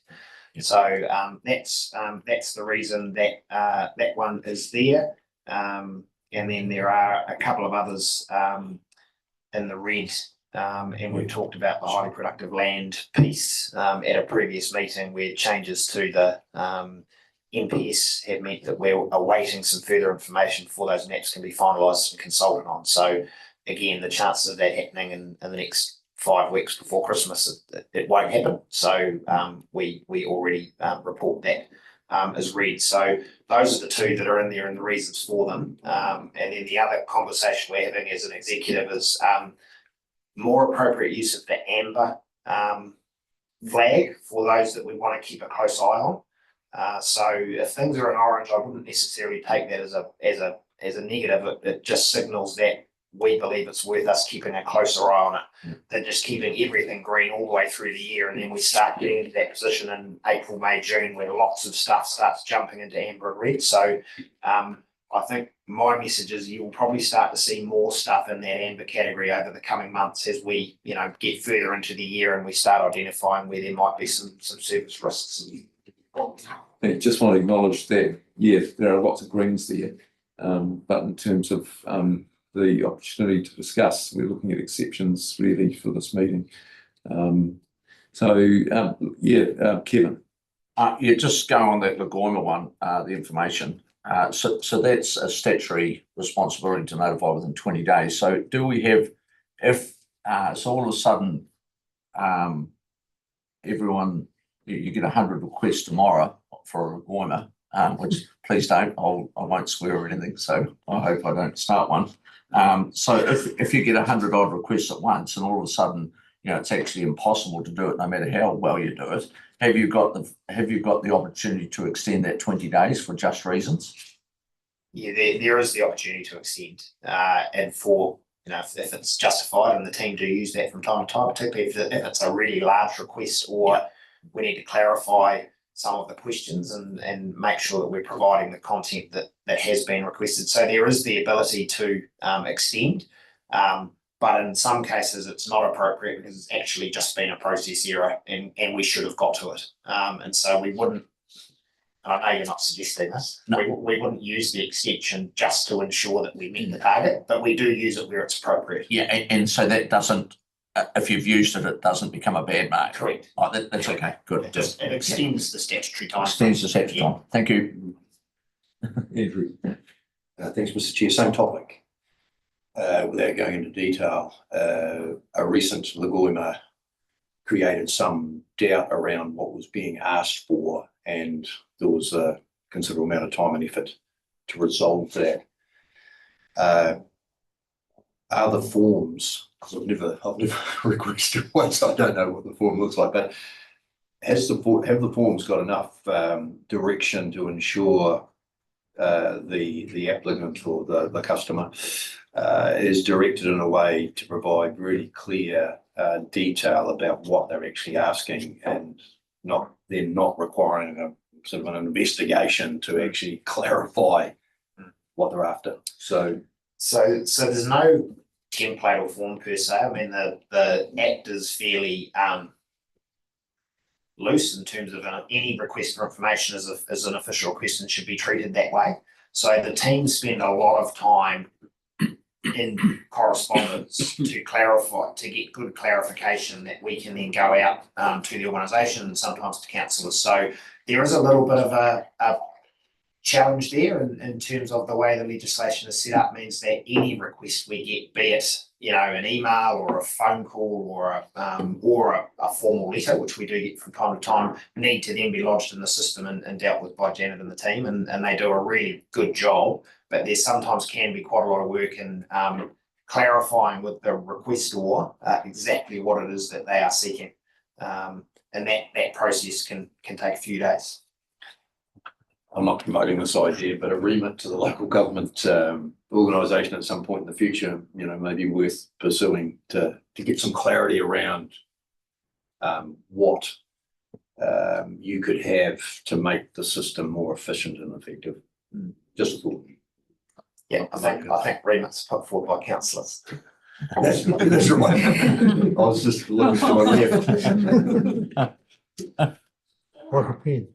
Speaker 6: So that's the reason that that one is there. And then there are a couple of others in the red, and we've talked about the highly productive land piece at a previous meeting, where changes to the NPS have meant that we're awaiting some further information before those maps can be finalised and consulted on. So again, the chances of that happening in the next 5 weeks before Christmas, it won't happen. So we already report that as red. So those are the 2 that are in there and the reasons for them. And then the other conversation we're having as an executive is more appropriate use of the amber flag for those that we want to keep a close eye on. So if things are in orange, I wouldn't necessarily take that as a negative. It just signals that we believe it's worth us keeping a closer eye on it than just keeping everything green all the way through the year, and then we start getting into that position in April, May, June, where lots of stuff starts jumping into amber and red. So I think my message is you will probably start to see more stuff in that amber category over the coming months as we, you know, get further into the year and we start identifying where there might be some service risks.
Speaker 1: I just want to acknowledge that, yes, there are lots of greens there, but in terms of the opportunity to discuss, we're looking at exceptions really for this meeting. Kevin.
Speaker 4: Just go on that Lagoima one, the information. So that's a statutory responsibility to notify within 20 days. So do we have, so all of a sudden, everyone, you get 100 requests tomorrow for Lagoima, which please don't, I won't swear or anything, so I hope I don't start one. So if you get 100 odd requests at once and all of a sudden, you know, it's actually impossible to do it no matter how well you do it, have you got the opportunity to extend that 20 days for just reasons?
Speaker 6: Yeah, there is the opportunity to extend, and for, you know, if it's justified, and the team do use that from time to time, particularly if it's a really large request, or we need to clarify some of the questions and make sure that we're providing the content that has been requested. So there is the ability to extend, but in some cases it's not appropriate because it's actually just been a process error and we should have got to it. And so we wouldn't, and I know you're not suggesting this,
Speaker 4: no.
Speaker 6: we wouldn't use the extension just to ensure that we meet the target, but we do use it where it's appropriate.
Speaker 4: Yeah, and so that doesn't if you've used it, it doesn't become a bad mark.
Speaker 6: Correct.
Speaker 4: Oh, that's okay, good.
Speaker 6: It extends the statutory time.
Speaker 4: Extends the statutory time. Thank you.
Speaker 1: Andrew.
Speaker 7: Thanks, Mr. Chair. Same topic. Without going into detail, a recent Lagoima created some doubt around what was being asked for, and there was a considerable amount of time and effort to resolve that. Are the forms, because I've never requested one, so I don't know what the form looks like, but have the forms got enough direction to ensure the applicant or the customer is directed in a way to provide really clear detail about what they're actually asking, and they're not requiring a sort of an investigation to actually clarify what they're after. So
Speaker 6: there's no template or form per se. I mean, the Act is fairly loose in terms of any request for information as an official request and should be treated that way. So the team spend a lot of time in correspondence to clarify, to get good clarification that we can then go out to the organisation and sometimes to councillors. So there is a little bit of a challenge there in terms of the way the legislation is set up, means that any request we get, be it an email or a phone call or a formal letter, which we do get from time to time, need to then be lodged in the system and dealt with by Janet and the team, and they do a really good job. But there sometimes can be quite a lot of work in clarifying with the requestor exactly what it is that they are seeking, and that process can take a few days.
Speaker 7: I'm not promoting this idea, but a remit to the local government organisation at some point in the future, may be worth pursuing to get some clarity around what you could have to make the system more efficient and effective. Just a thought.
Speaker 6: Yeah, I think remits put forward by councillors.
Speaker 7: That's right. I was just looking to my left.
Speaker 5: Or a pen.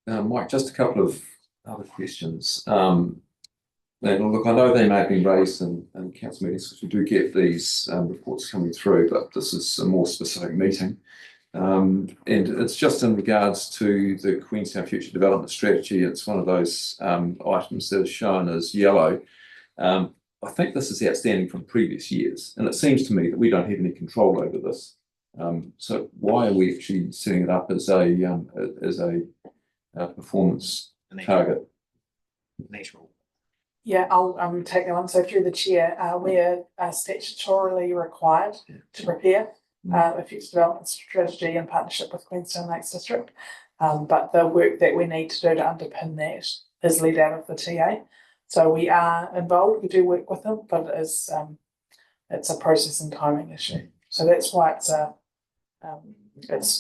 Speaker 1: Mike, just a couple of other questions. And look, I know they may have been raised in council meetings because we do get these reports coming through, but this is a more specific meeting. And it's just in regards to the Queenstown Future Development Strategy. It's one of those items that is shown as yellow. I think this is outstanding from previous years, and it seems to me that we don't have any control over this. So why are we actually setting it up as a performance target?
Speaker 11: Yeah, I'll take that one. So through the chair, we are statutorily required to prepare a future development strategy in partnership with Queenstown Lakes District. But the work that we need to do to underpin that is led out of the TA. So we are involved, we do work with them, but it is it's a process and timing issue. So that's why it's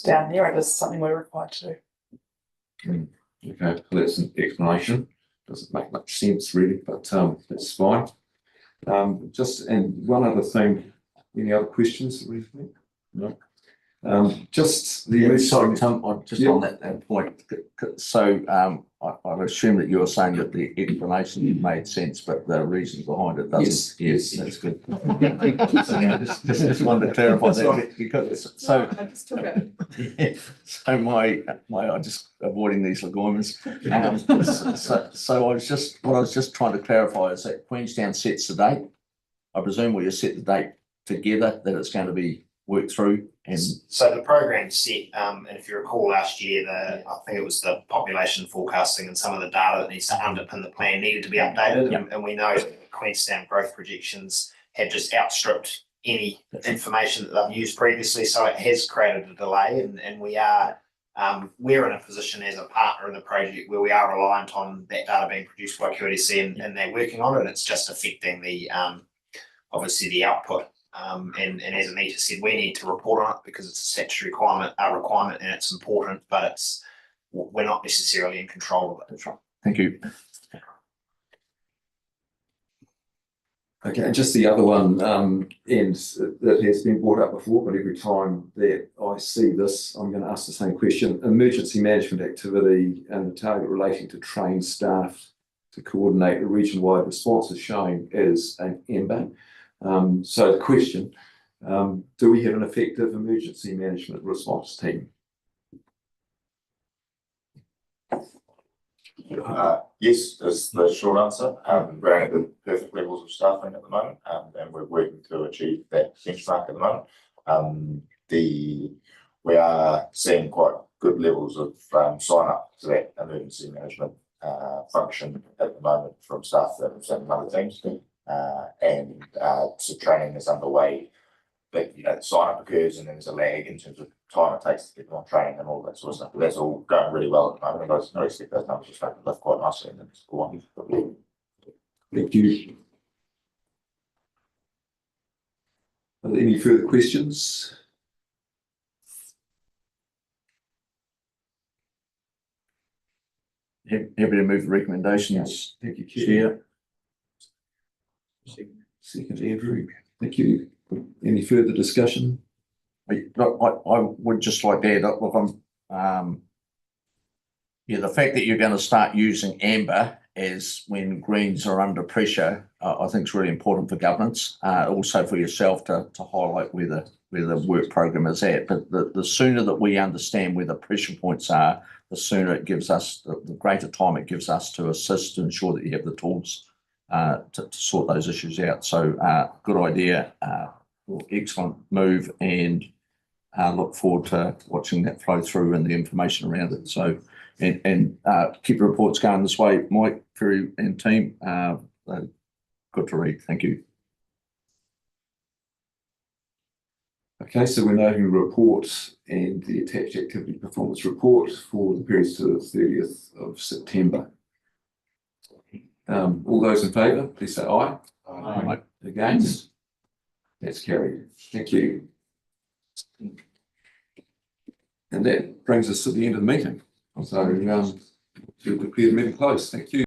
Speaker 11: down there. It is something we're required to do.
Speaker 1: Okay, that's an explanation. Doesn't make much sense really, but that's fine. And one other thing, any other questions? No. Just the
Speaker 4: Sorry, Tim, just on that point. So I assume that you're saying that the explanation made sense, but the reason behind it doesn't. Yes, that's good. just wanted to clarify that because so.
Speaker 11: I just took it.
Speaker 4: Yeah, so I'm just avoiding these Lagoimas. So I was just trying to clarify is that Queenstown sets the date. I presume we just set the date together that it's going to be worked through. And
Speaker 6: so the program's set, and if you recall last year, I think it was the population forecasting and some of the data that needs to underpin the plan needed to be updated. And we know that Queenstown growth projections have just outstripped any information that they've used previously. So it has created a delay, and we're in a position as a partner in the project where we are reliant on that data being produced by QDC and they're working on it. And it's just affecting the obviously the output. And as Anita said, we need to report on it because it's a statutory requirement and it's important, but we're not necessarily in control of it.
Speaker 4: thank you.
Speaker 1: Okay, and just the other one, and that has been brought up before, but every time that I see this, I'm going to ask the same question. Emergency management activity and the target relating to trained staff to coordinate a region-wide response is showing as an amber. So the question, do we have an effective emergency management response team?
Speaker 12: Yes, is the short answer. We're at the perfect levels of staffing at the moment, and we're working to achieve that benchmark at the moment. We are seeing quite good levels of sign up to that emergency management function at the moment from staff that have sent other teams, and so training is underway. But the sign up occurs and then there's a lag in terms of time it takes to get them on training and all that sort of stuff. But that's all going really well at the moment. I expect those numbers to start to lift quite nicely in the next one.
Speaker 1: Thank you. Are there any further questions?
Speaker 4: Happy to move the recommendations.
Speaker 1: Thank you, Chair. Second, Andrew. Thank you. Any further discussion?
Speaker 4: I would just like to add up, look, the fact that you're going to start using amber as when greens are under pressure, I think is really important for governance, also for yourself to highlight where the work program is at. But the sooner that we understand where the pressure points are, the sooner it gives us, the greater time it gives us to assist to ensure that you have the tools to sort those issues out. So good idea, excellent move, and look forward to watching that flow through and the information around it. So and keep the reports going this way, Mike, Kerry and team. Good to read. Thank you.
Speaker 1: Okay, so we're noting the report and the attached activity performance report for the period to the 30th of September. All those in favour, please say aye.
Speaker 4: Aye.
Speaker 1: Against? That's carried. Thank you. And that brings us to the end of the meeting. So to declare the meeting closed. Thank you.